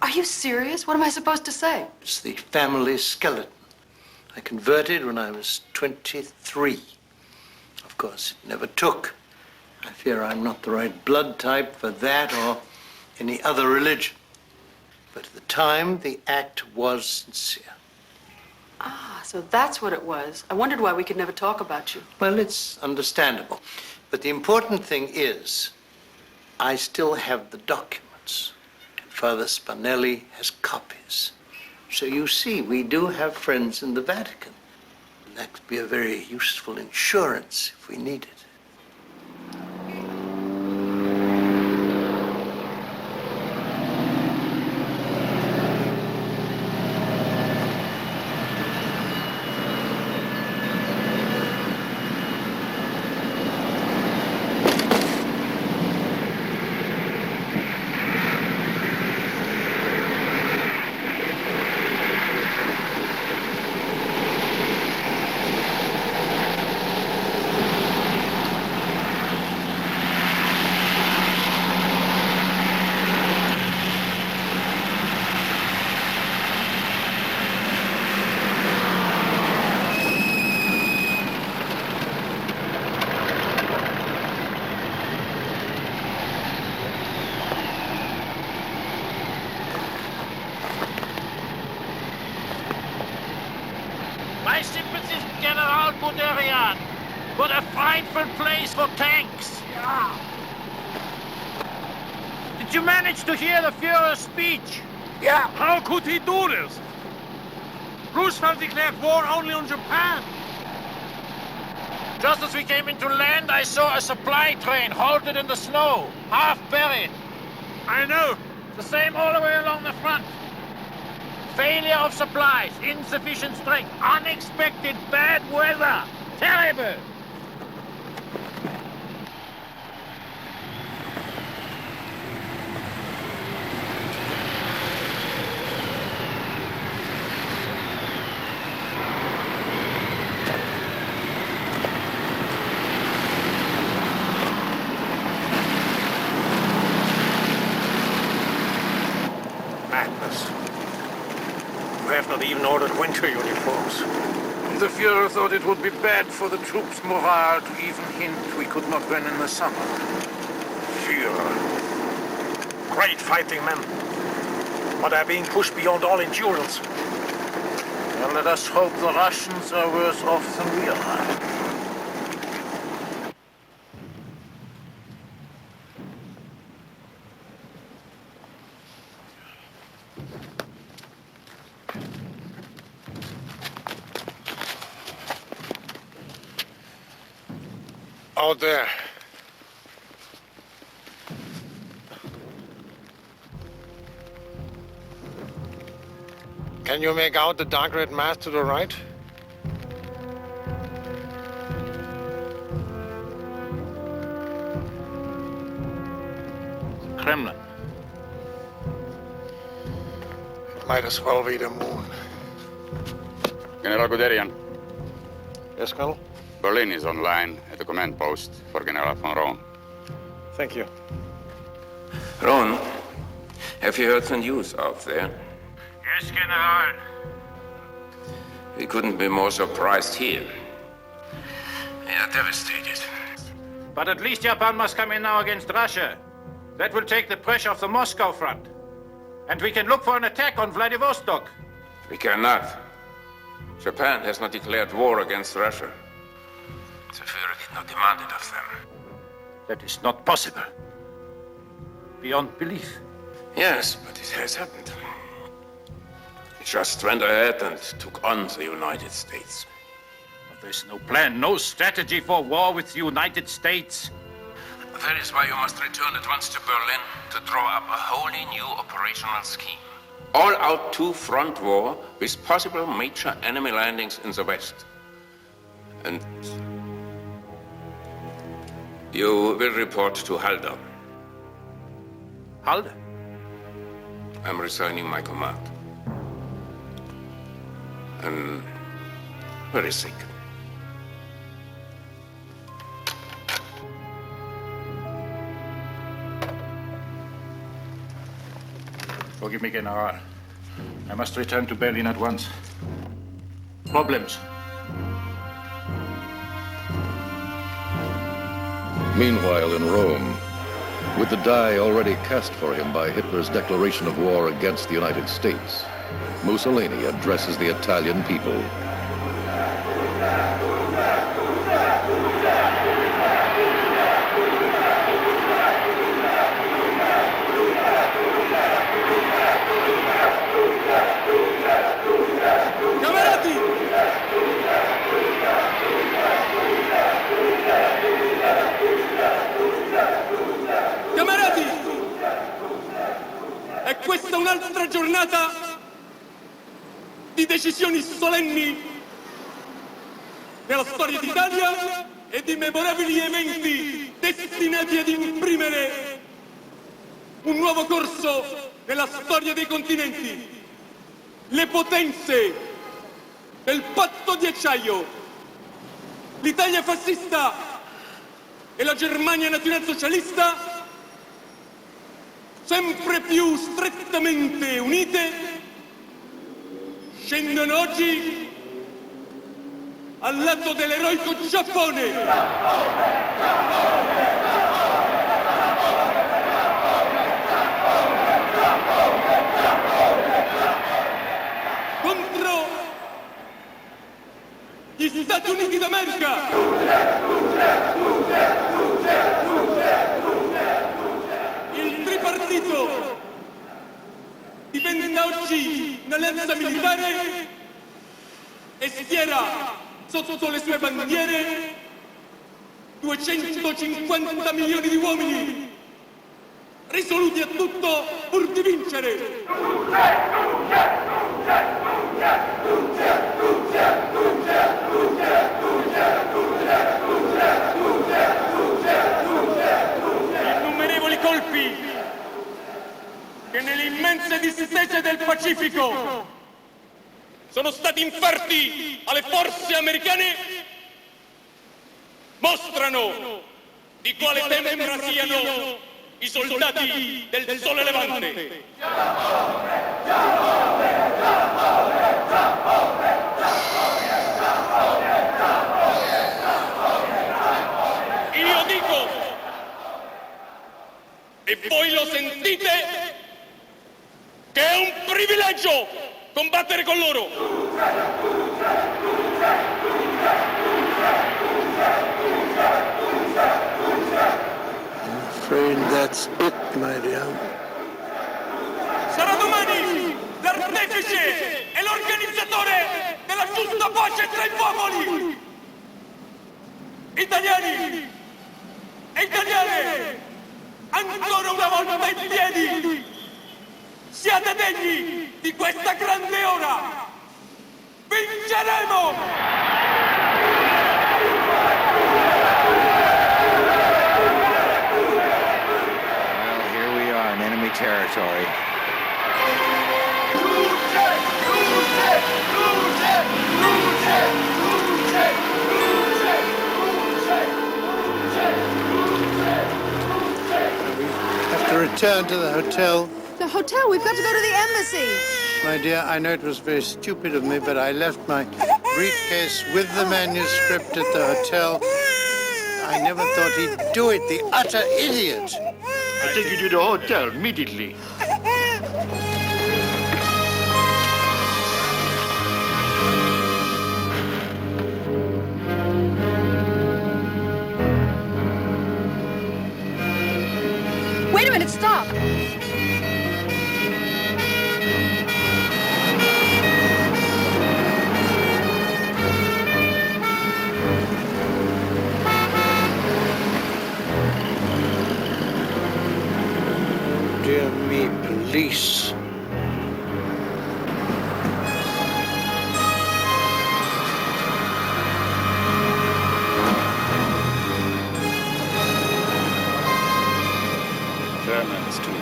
Are you serious? What am I supposed to say?
It's the family skeleton. I converted when I was 23. Of course, it never took. I fear I'm not the right blood type for that or any other religion. But at the time, the act was sincere.
Ah, so that's what it was. I wondered why we could never talk about you.
Well, it's understandable. But the important thing is, I still have the documents. And Father Spinelli has copies. So you see, we do have friends in the Vatican. And that could be a very useful insurance if we need it.
Bavarian. What a frightful place for tanks. Did you manage to hear the Führer's speech?
Yeah. How could he do this? Roosevelt declared war only on Japan.
Just as we came into land, I saw a supply train halted in the snow, half buried.
I know.
The same all the way along the front. Failure of supplies, insufficient strength, unexpected bad weather. Terrible!
Not even ordered winter uniforms. The Führer thought it would be bad for the troops' morale to even hint we could not win in the summer. Führer. Great fighting men. But are being pushed beyond all endurance. Well, let us hope the Russians are worse off than we are.
Out there. Can you make out the dark red mass to the right?
Kremlin.
Might as well be the moon.
General Guderian.
Yes, Colonel?
Berlin is online at the command post for General von Roon.
Thank you.
Roon, have you heard the news out there?
Yes, General.
We couldn't be more surprised here. We are devastated.
But at least Japan must come in now against Russia. That will take the pressure off the Moscow front. And we can look for an attack on Vladivostok.
We cannot. Japan has not declared war against Russia. The Führer did not demand it of them.
That is not possible. Beyond belief.
Yes, but it has happened. He just went ahead and took on the United States.
But there's no plan, no strategy for war with the United States.
That is why you must return at once to Berlin to draw up a wholly new operational scheme. All-out two-front war with possible major enemy landings in the West. And you will report to Halder.
Halder?
I'm resigning my command. I'm very sick.
Forgive me, General. I must return to Berlin at once. Problems.
Meanwhile, in Rome, with the die already cast for him by Hitler's declaration of war against the United States, Mussolini addresses the Italian people.
E questa è un'altra giornata di decisioni solenni nella storia d'Italia e di memorabili eventi destinati ad imprimere un nuovo corso nella storia dei continenti. Le potenze del patto di acciaio, l'Italia fascista e la Germania nazionalsocialista, sempre più strettamente unite, scendono oggi al lato dell'eroico Giappone. Contro gli Gli Stati Uniti d'America! Il tripartito diventa oggi un'alleanza militare e schiera sotto le sue bandiere 250 milioni di uomini risoluti a tutto pur di vincere. Innumerevoli colpi che nelle immense distese del Pacifico sono stati inferti alle forze americane mostrano di quale tempra siano i soldati del Sole Levante. Io dico, e voi lo sentite, che è un privilegio combattere con loro.
I'm afraid that's it, my dear.
Sarà domani l'artefice e l'organizzatore della giusta pace tra i popoli. Italiani e italiane, ancora una volta in piedi. Siate degni di questa grande ora. Vinceremo!
Enemy territory.
We have to return to the hotel.
The hotel? We've got to go to the embassy.
My dear, I know it was very stupid of me, but I left my briefcase with the manuscript at the hotel. I never thought he'd do it, the utter idiot.
I take you to the hotel immediately.
Wait a minute, stop!
Dear me, police.
Germans, too.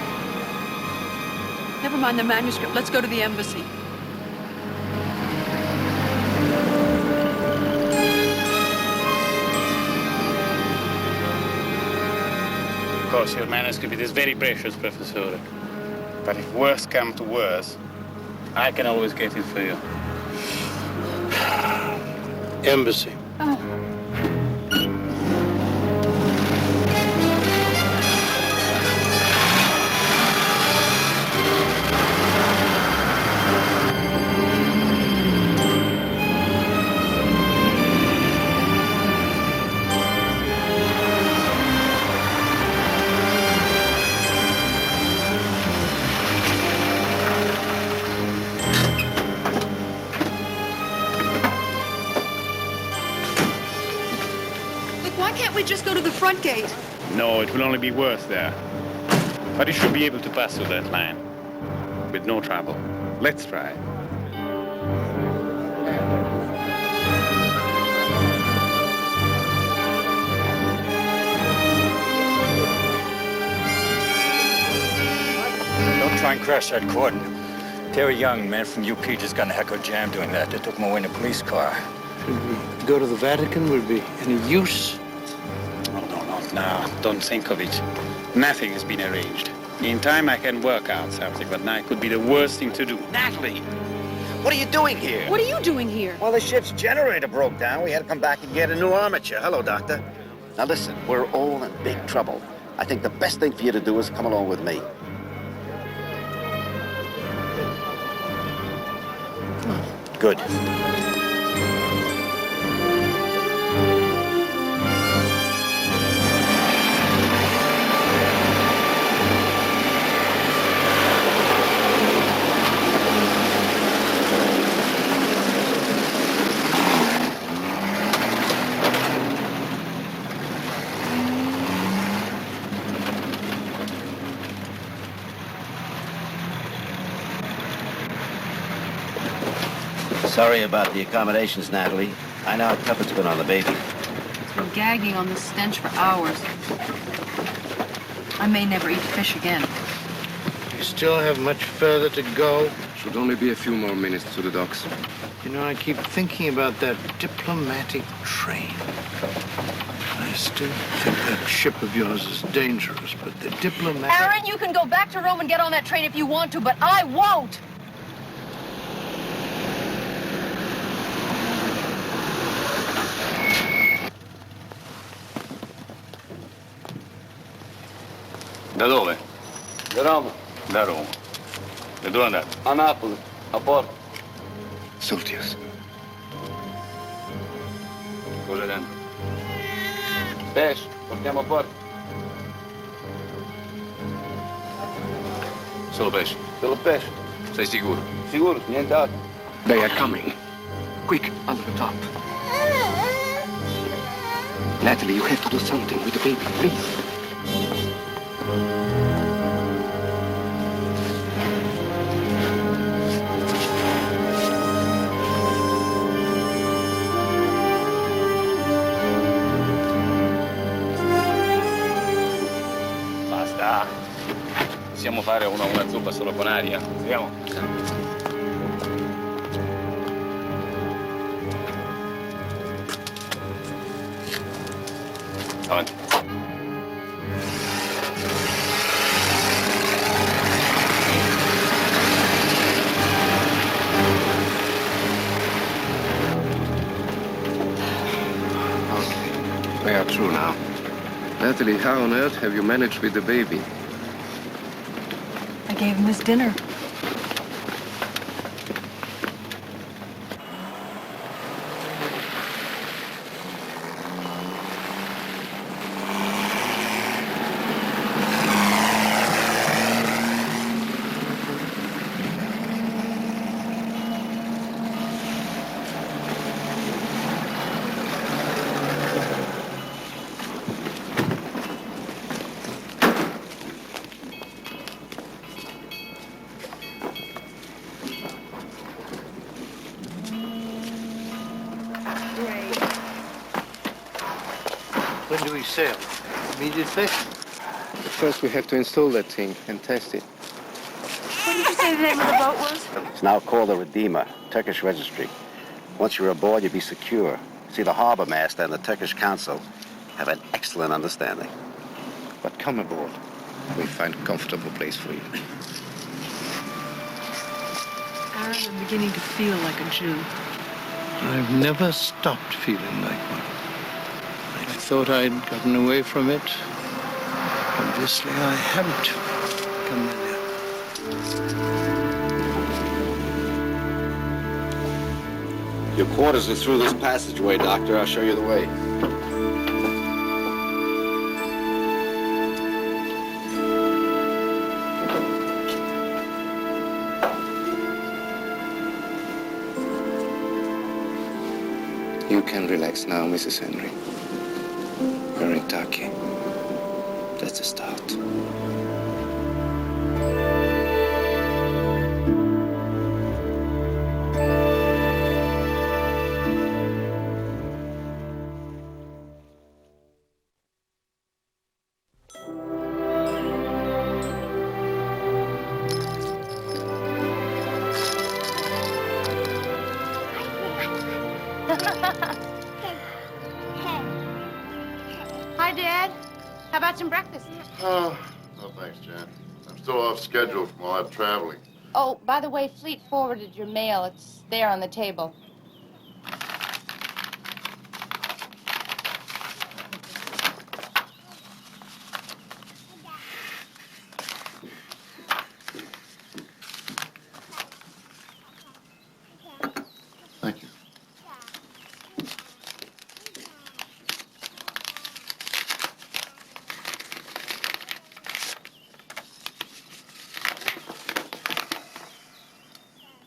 Never mind the manuscript. Let's go to the embassy.
Of course, your manuscript is very precious, Professor. But if worse come to worse, I can always get it for you.
Embassy.
Oh. Just go to the front gate.
No, it will only be worse there. But you should be able to pass through that line. With no trouble. Let's try.
Don't try and crash that cordon. Terry Young, man from UP, just got in a heck of a jam doing that. They took him away in a police car.
Should we go to the Vatican? Would be any use?
No, don't think of it. Nothing has been arranged. In time, I can work out something, but now it could be the worst thing to do.
Natalie! What are you doing here?
What are you doing here?
Well, the ship's generator broke down. We had to come back and get a new armature. Hello, Doctor. Now, listen, we're all in big trouble. I think the best thing for you to do is come along with me.
Good.
Sorry about the accommodations, Natalie. I know how tough it's been on the baby.
It's been gagging on the stench for hours. I may never eat fish again.
You still have much further to go?
Should only be a few more minutes to the docks.
You know, I keep thinking about that diplomatic train. I still think that ship of yours is dangerous, but the diplomatic...
Aaron, you can go back to Rome and get on that train if you want to, but I won't!
Da dove?
Da Roma.
Da Roma. E dove andate?
A Napoli, a Porto.
Sultius. Cosa dentro?
Pesce, portiamo a Porto.
Solo pesce.
Solo pesce.
Sei sicuro?
Sicuro, niente altro.
They are coming. Quick, under the top. Natalie, you have to do something with the baby, please.
Basta. Possiamo fare una zuppa solo con aria? Andiamo. Avanti.
We are through now. Natalie, how on earth have you managed with the baby?
I gave him his dinner.
When do we sail? Immediately?
First we have to install that thing and test it.
What did you say the name of the boat was?
It's now called the Redeemer, Turkish registry. Once you're aboard, you'll be secure. See, the harbor master and the Turkish consul have an excellent understanding.
But come aboard. We'll find a comfortable place for you.
Aaron, I'm beginning to feel like a Jew.
I've never stopped feeling like one. I thought I'd gotten away from it. Obviously, I haven't. Come in here.
Your quarters are through this passageway, Doctor. I'll show you the way.
You can relax now, Mrs. Henry. We're in Turkey. That's a start.
Hi, Dad. How about some breakfast?
Oh, no thanks, Jan. I'm still off schedule from all that traveling.
Oh, by the way, Fleet forwarded your mail. It's there on the table.
Thank you.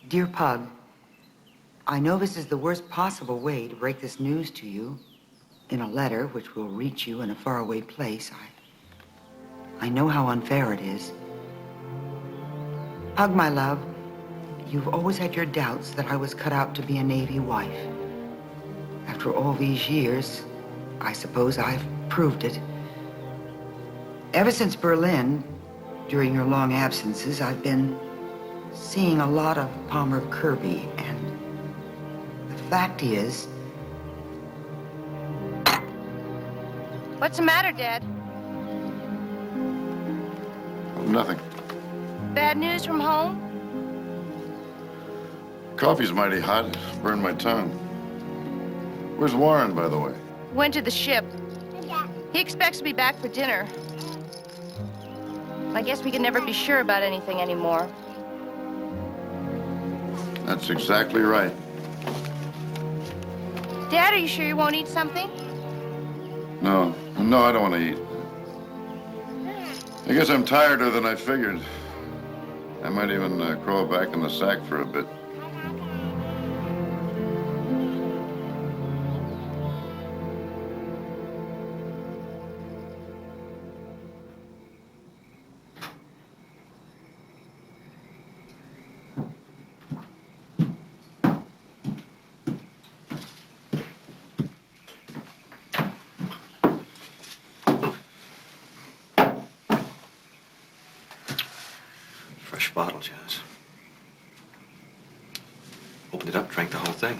Dear Pug, I know this is the worst possible way to break this news to you. In a letter which will reach you in a faraway place. I know how unfair it is. Pug, my love, you've always had your doubts that I was cut out to be a Navy wife. After all these years, I suppose I've proved it. Ever since Berlin, during your long absences, I've been seeing a lot of Palmer Kirby, and the fact is...
What's the matter, Dad?
Nothing.
Bad news from home?
Coffee's mighty hot. It burned my tongue. Where's Warren, by the way?
Went to the ship. He expects to be back for dinner. I guess we can never be sure about anything anymore.
That's exactly right.
Dad, are you sure you won't eat something?
No, I don't want to eat. I guess I'm tireder than I figured. I might even crawl back in the sack for a bit.
Fresh bottle, Jazz. Opened it up, drank the whole thing.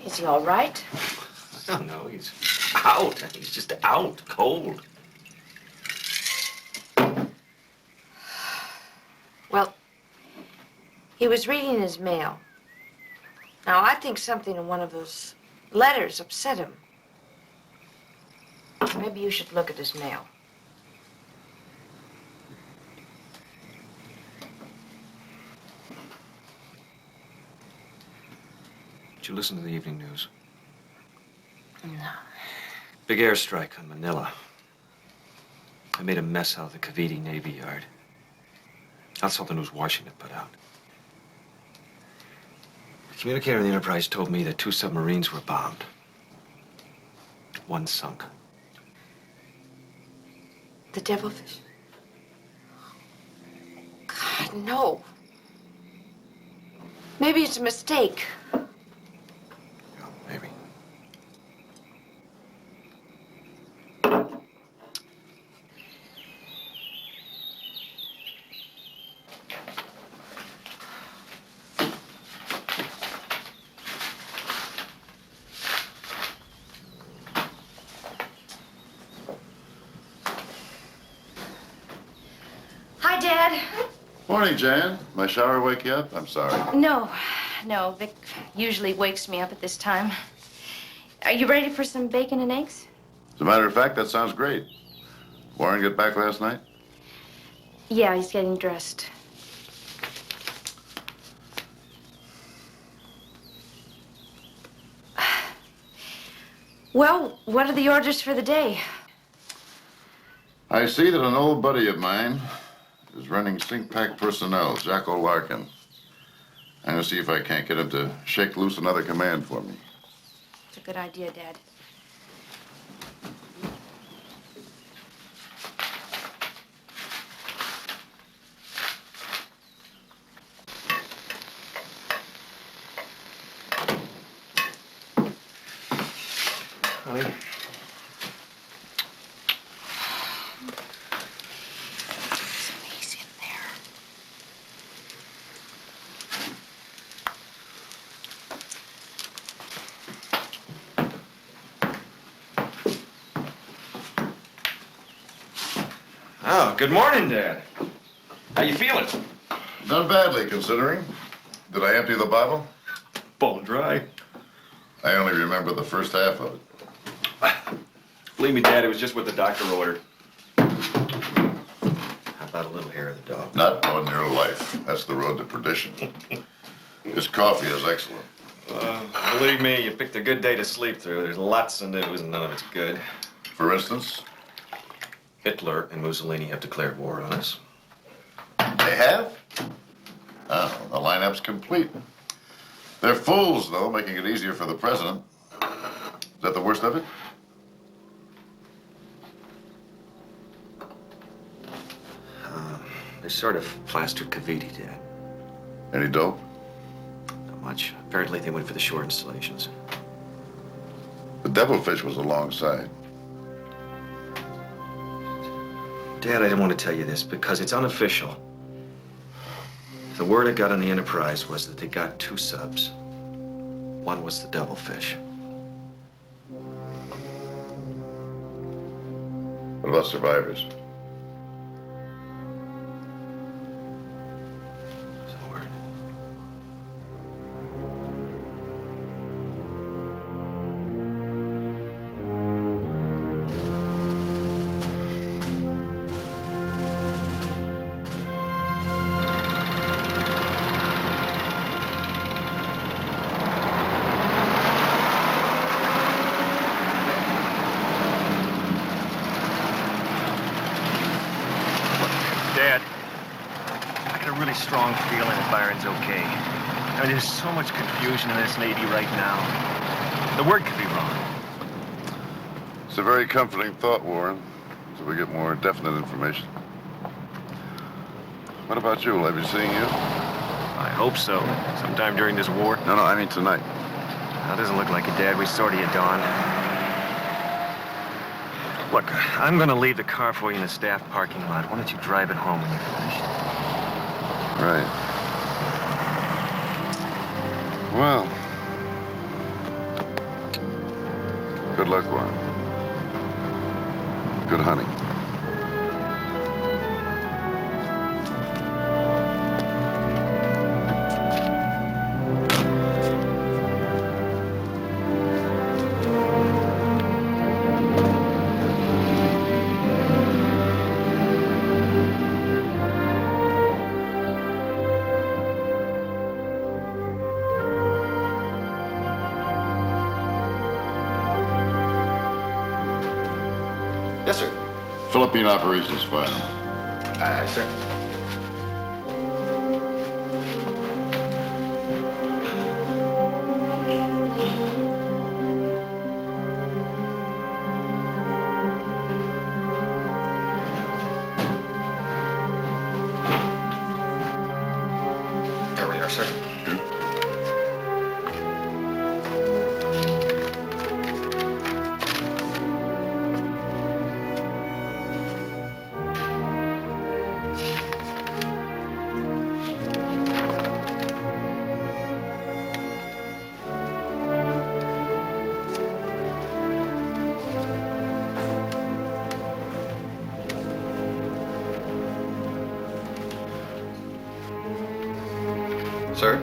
Is he all right?
I don't know. He's out. He's just out, cold.
Well, he was reading his mail. Now, I think something in one of those letters upset him. Maybe you should look at his mail.
Did you listen to the evening news?
No.
Big airstrike on Manila. I made a mess out of the Cavite Navy Yard. That's all the news Washington put out. The communicator of the Enterprise told me that 2 submarines were bombed. 1 sunk.
The devilfish? God, no. Maybe it's a mistake.
Maybe.
Hi, Dad.
Morning, Jan. My shower wake you up? I'm sorry.
No, Vic usually wakes me up at this time. Are you ready for some bacon and eggs?
As a matter of fact, that sounds great. Warren get back last night?
Yeah, he's getting dressed. Well, what are the orders for the day?
I see that an old buddy of mine is running sink pack personnel, Jacko Larkin. I'm gonna see if I can't get him to shake loose another command for me.
It's a good idea, Dad.
Honey?
He's in there.
Oh, good morning, Dad. How you feeling?
Not badly, considering. Did I empty the bottle?
Bone dry.
I only remember the first half of it.
Believe me, Dad, it was just what the doctor ordered. How about a little hair of the dog?
Not on your life. That's the road to perdition. This coffee is excellent.
Believe me, you picked a good day to sleep through. There's lots of news and none of it's good.
For instance?
Hitler and Mussolini have declared war on us.
They have? Oh, the lineup's complete. They're fools, though, making it easier for the president. Is that the worst of it?
They sort of plastered Cavite, Dad.
Any dope?
Not much. Apparently they went for the shore installations.
The devilfish was alongside.
Dad, I didn't want to tell you this because it's unofficial. The word I got on the Enterprise was that they got 2 subs. One was the devilfish.
What about survivors?
Dad, I got a really strong feeling that Byron's okay. I mean, there's so much confusion in this Navy right now. The word could be wrong.
It's a very comforting thought, Warren, until we get more definite information. What about you? Will I be seeing you?
I hope so. Sometime during this war.
No, I mean tonight.
That doesn't look like it, Dad. We sorted at dawn. Look, I'm gonna leave the car for you in the staff parking lot. Why don't you drive it home when you're finished?
Right. Well, good luck, Warren. Good hunting.
Yes, sir.
Philippine operations file.
Aye, sir. There we are, sir. Sir?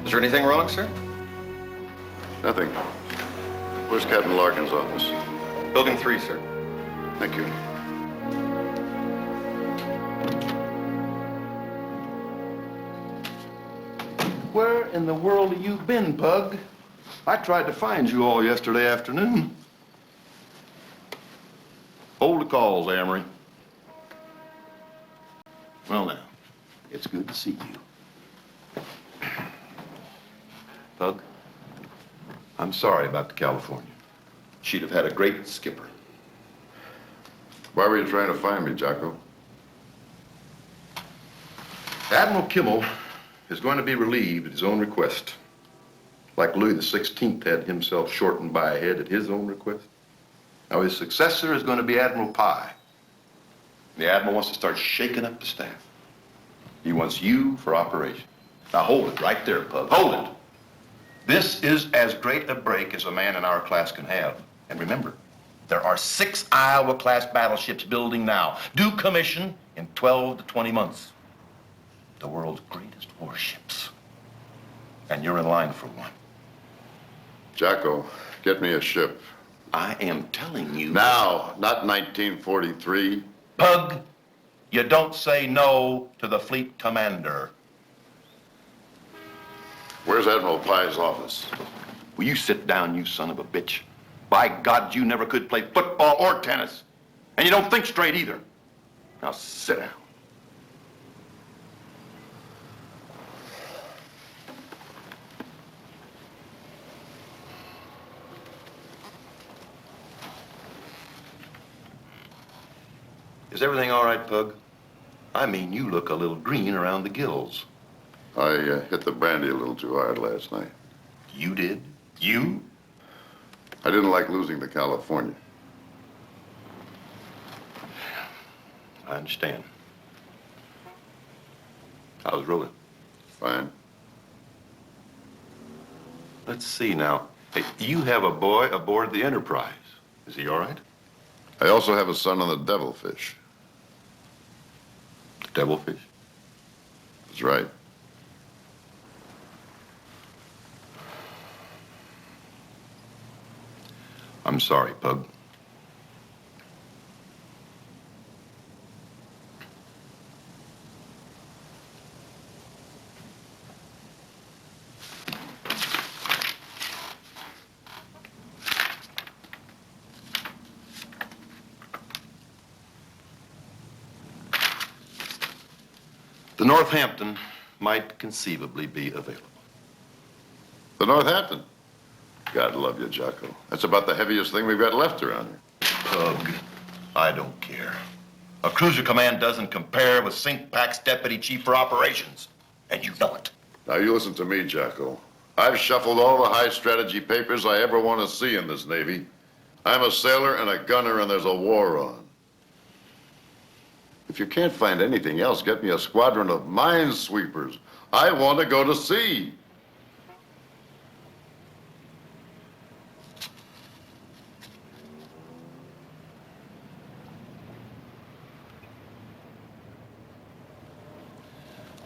Is there anything wrong, sir?
Nothing. Where's Captain Larkin's office?
Building 3, sir.
Thank you.
Where in the world have you been, Pug? I tried to find you all yesterday afternoon. Hold the calls, Amory. Well, now, it's good to see you. Pug, I'm sorry about the California. She'd have had a great skipper.
Why were you trying to find me, Jocko?
Admiral Kimmel is going to be relieved at his own request. Like Louis XVI had himself shortened by a head at his own request. Now, his successor is going to be Admiral Pye. The Admiral wants to start shaking up the staff. He wants you for operation. Now, hold it right there, Pug. Hold it. This is as great a break as a man in our class can have. And remember, there are 6 Iowa-class battleships building now, due commission in 12 to 20 months. The world's greatest warships. And you're in line for one.
Jocko, get me a ship.
I am telling you.
Now, not 1943.
Pug, you don't say no to the fleet commander.
Where's Admiral Pye's office?
Will you sit down, you son of a bitch? By God, you never could play football or tennis. And you don't think straight either. Now sit down. Is everything all right, Pug? I mean, you look a little green around the gills.
I hit the brandy a little too hard last night.
You did? You?
I didn't like losing to California.
I understand. How's Roda?
Fine.
Let's see now. Hey, you have a boy aboard the Enterprise. Is he all right?
I also have a son on the Devilfish.
The Devilfish?
That's right.
I'm sorry, Pug. The Northampton might conceivably be available.
The Northampton? God love you, Jocko. That's about the heaviest thing we've got left around here.
Pug, I don't care. A cruiser command doesn't compare with Sink-Pack's deputy chief for operations, and you know it.
Now, you listen to me, Jocko. I've shuffled all the high strategy papers I ever want to see in this Navy. I'm a sailor and a gunner, and there's a war on. If you can't find anything else, get me a squadron of minesweepers. I want to go to sea.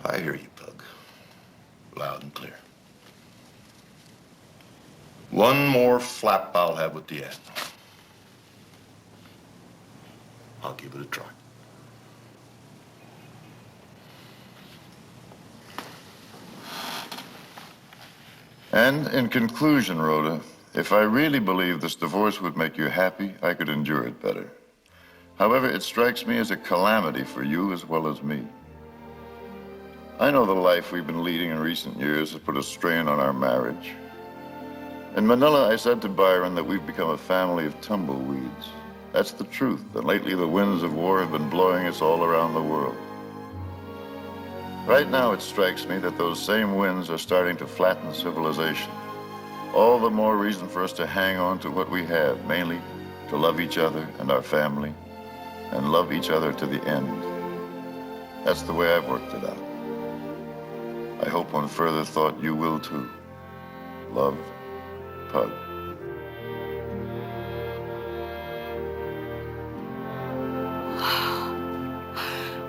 I hear you, Pug. Loud and clear. One more flap I'll have with the Admiral. I'll give it a try.
And in conclusion, Rhoda, if I really believed this divorce would make you happy, I could endure it better. However, it strikes me as a calamity for you as well as me. I know the life we've been leading in recent years has put a strain on our marriage. In Manila, I said to Byron that we've become a family of tumbleweeds. That's the truth, and lately the winds of war have been blowing us all around the world. Right now, it strikes me that those same winds are starting to flatten civilization. All the more reason for us to hang on to what we have, mainly to love each other and our family, and love each other to the end. That's the way I've worked it out. I hope on further thought you will too. Love, Pug.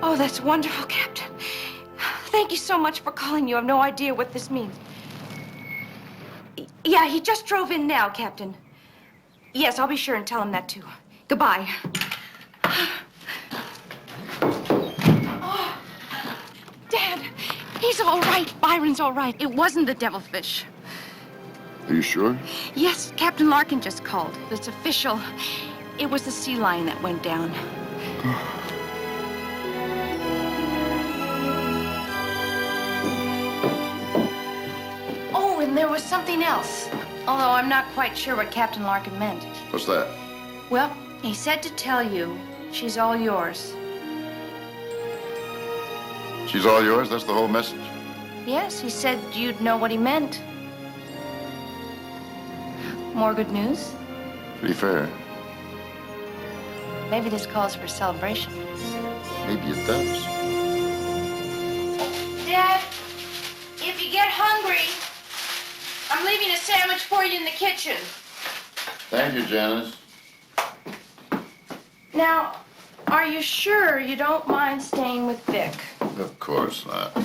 Oh, that's wonderful, Captain. Thank you so much for calling. You have no idea what this means. Yeah, he just drove in now, Captain. Yes, I'll be sure and tell him that, too. Goodbye. Oh, Dad, he's all right. Byron's all right. It wasn't the devilfish.
Are you sure?
Yes, Captain Larkin just called. It's official. It was the sea lion that went down. Oh, and there was something else. Although I'm not quite sure what Captain Larkin meant.
What's that?
Well, he said to tell you she's all yours.
She's all yours? That's the whole message?
Yes, he said you'd know what he meant. More good news?
Pretty fair.
Maybe this calls for a celebration.
Maybe it does.
Dad, if you get hungry, I'm leaving a sandwich for you in the kitchen.
Thank you, Janice.
Now, are you sure you don't mind staying with Vic?
Of course not.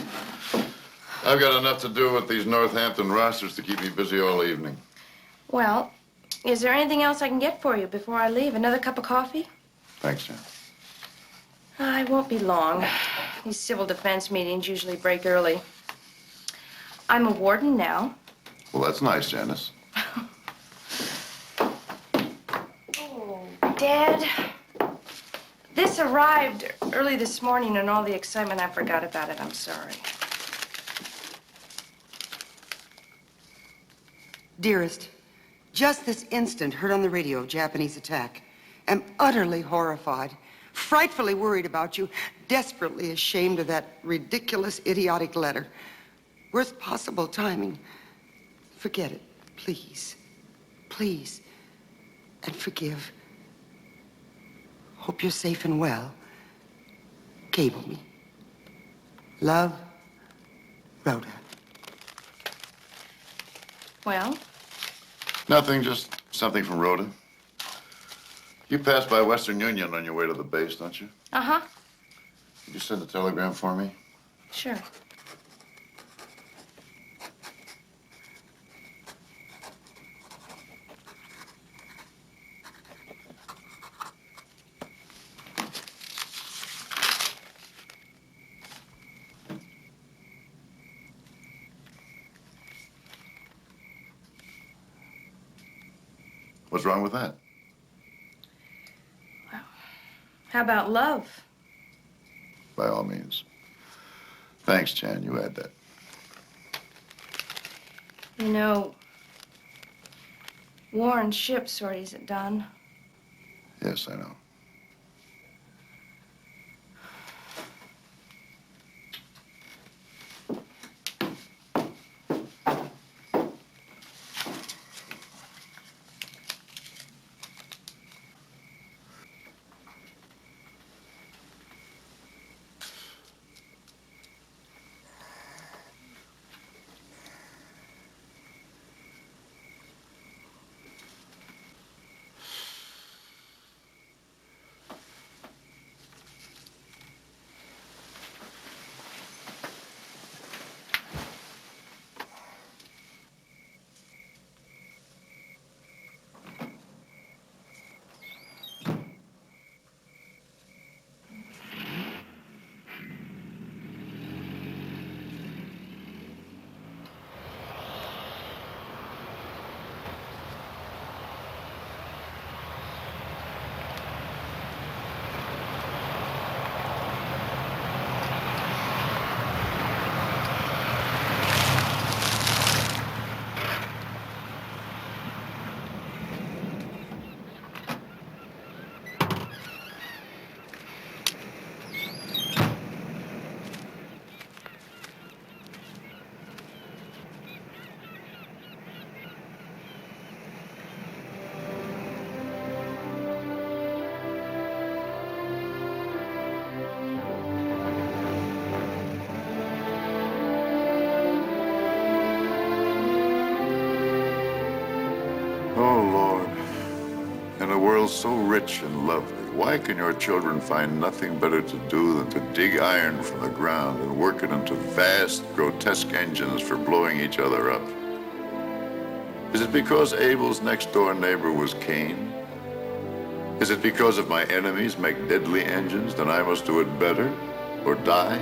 I've got enough to do with these Northampton rosters to keep me busy all evening.
Well, is there anything else I can get for you before I leave? Another cup of coffee?
Thanks, Jan.
I won't be long. These civil defense meetings usually break early. I'm a warden now.
Well, that's nice, Janice.
Oh, Dad, this arrived early this morning, and all the excitement, I forgot about it. I'm sorry.
Dearest, just this instant heard on the radio of Japanese attack. Am utterly horrified. frightfully worried about you, desperately ashamed of that ridiculous, idiotic letter. Worst possible timing. Forget it, please. Please. And forgive. Hope you're safe and well. Cable me. Love, Rhoda.
Well?
Nothing, just something from Roda. You pass by Western Union on your way to the base, don't you?
Uh-huh.
Could you send a telegram for me?
Sure.
What's wrong with that?
How about love?
By all means. Thanks, Jan. You had that.
You know, war and ship sorties at done.
Yes, I know. Oh, Lord, in a world so rich and lovely, why can your children find nothing better to do than to dig iron from the ground and work it into vast, grotesque engines for blowing each other up? Is it because Abel's next-door neighbor was Cain? Is it because if my enemies make deadly engines, then I must do it better or die?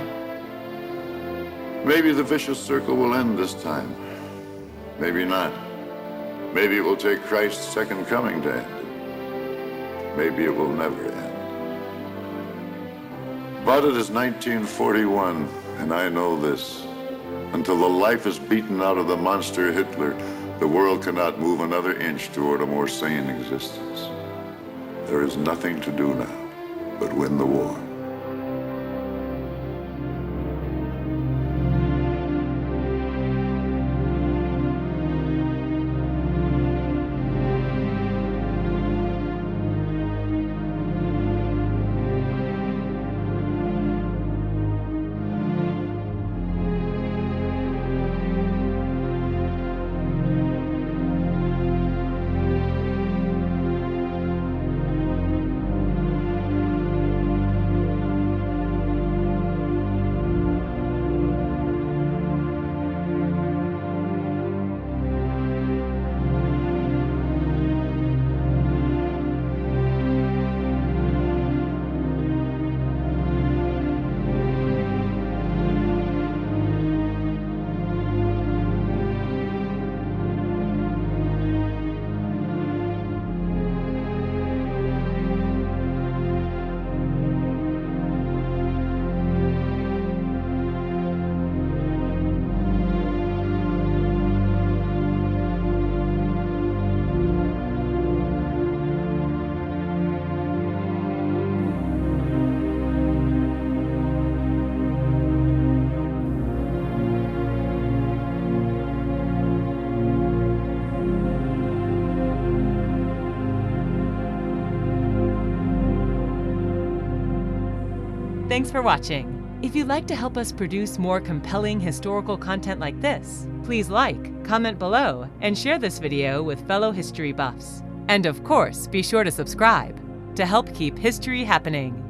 Maybe the vicious circle will end this time. Maybe not. Maybe it will take Christ's second coming to end it. Maybe it will never end. But it is 1941, and I know this. Until the life is beaten out of the monster Hitler, the world cannot move another inch toward a more sane existence. There is nothing to do now but win the war.
Thanks for watching. If you'd like to help us produce more compelling historical content like this, please like, comment below, and share this video with fellow history buffs. And of course, be sure to subscribe to help keep history happening.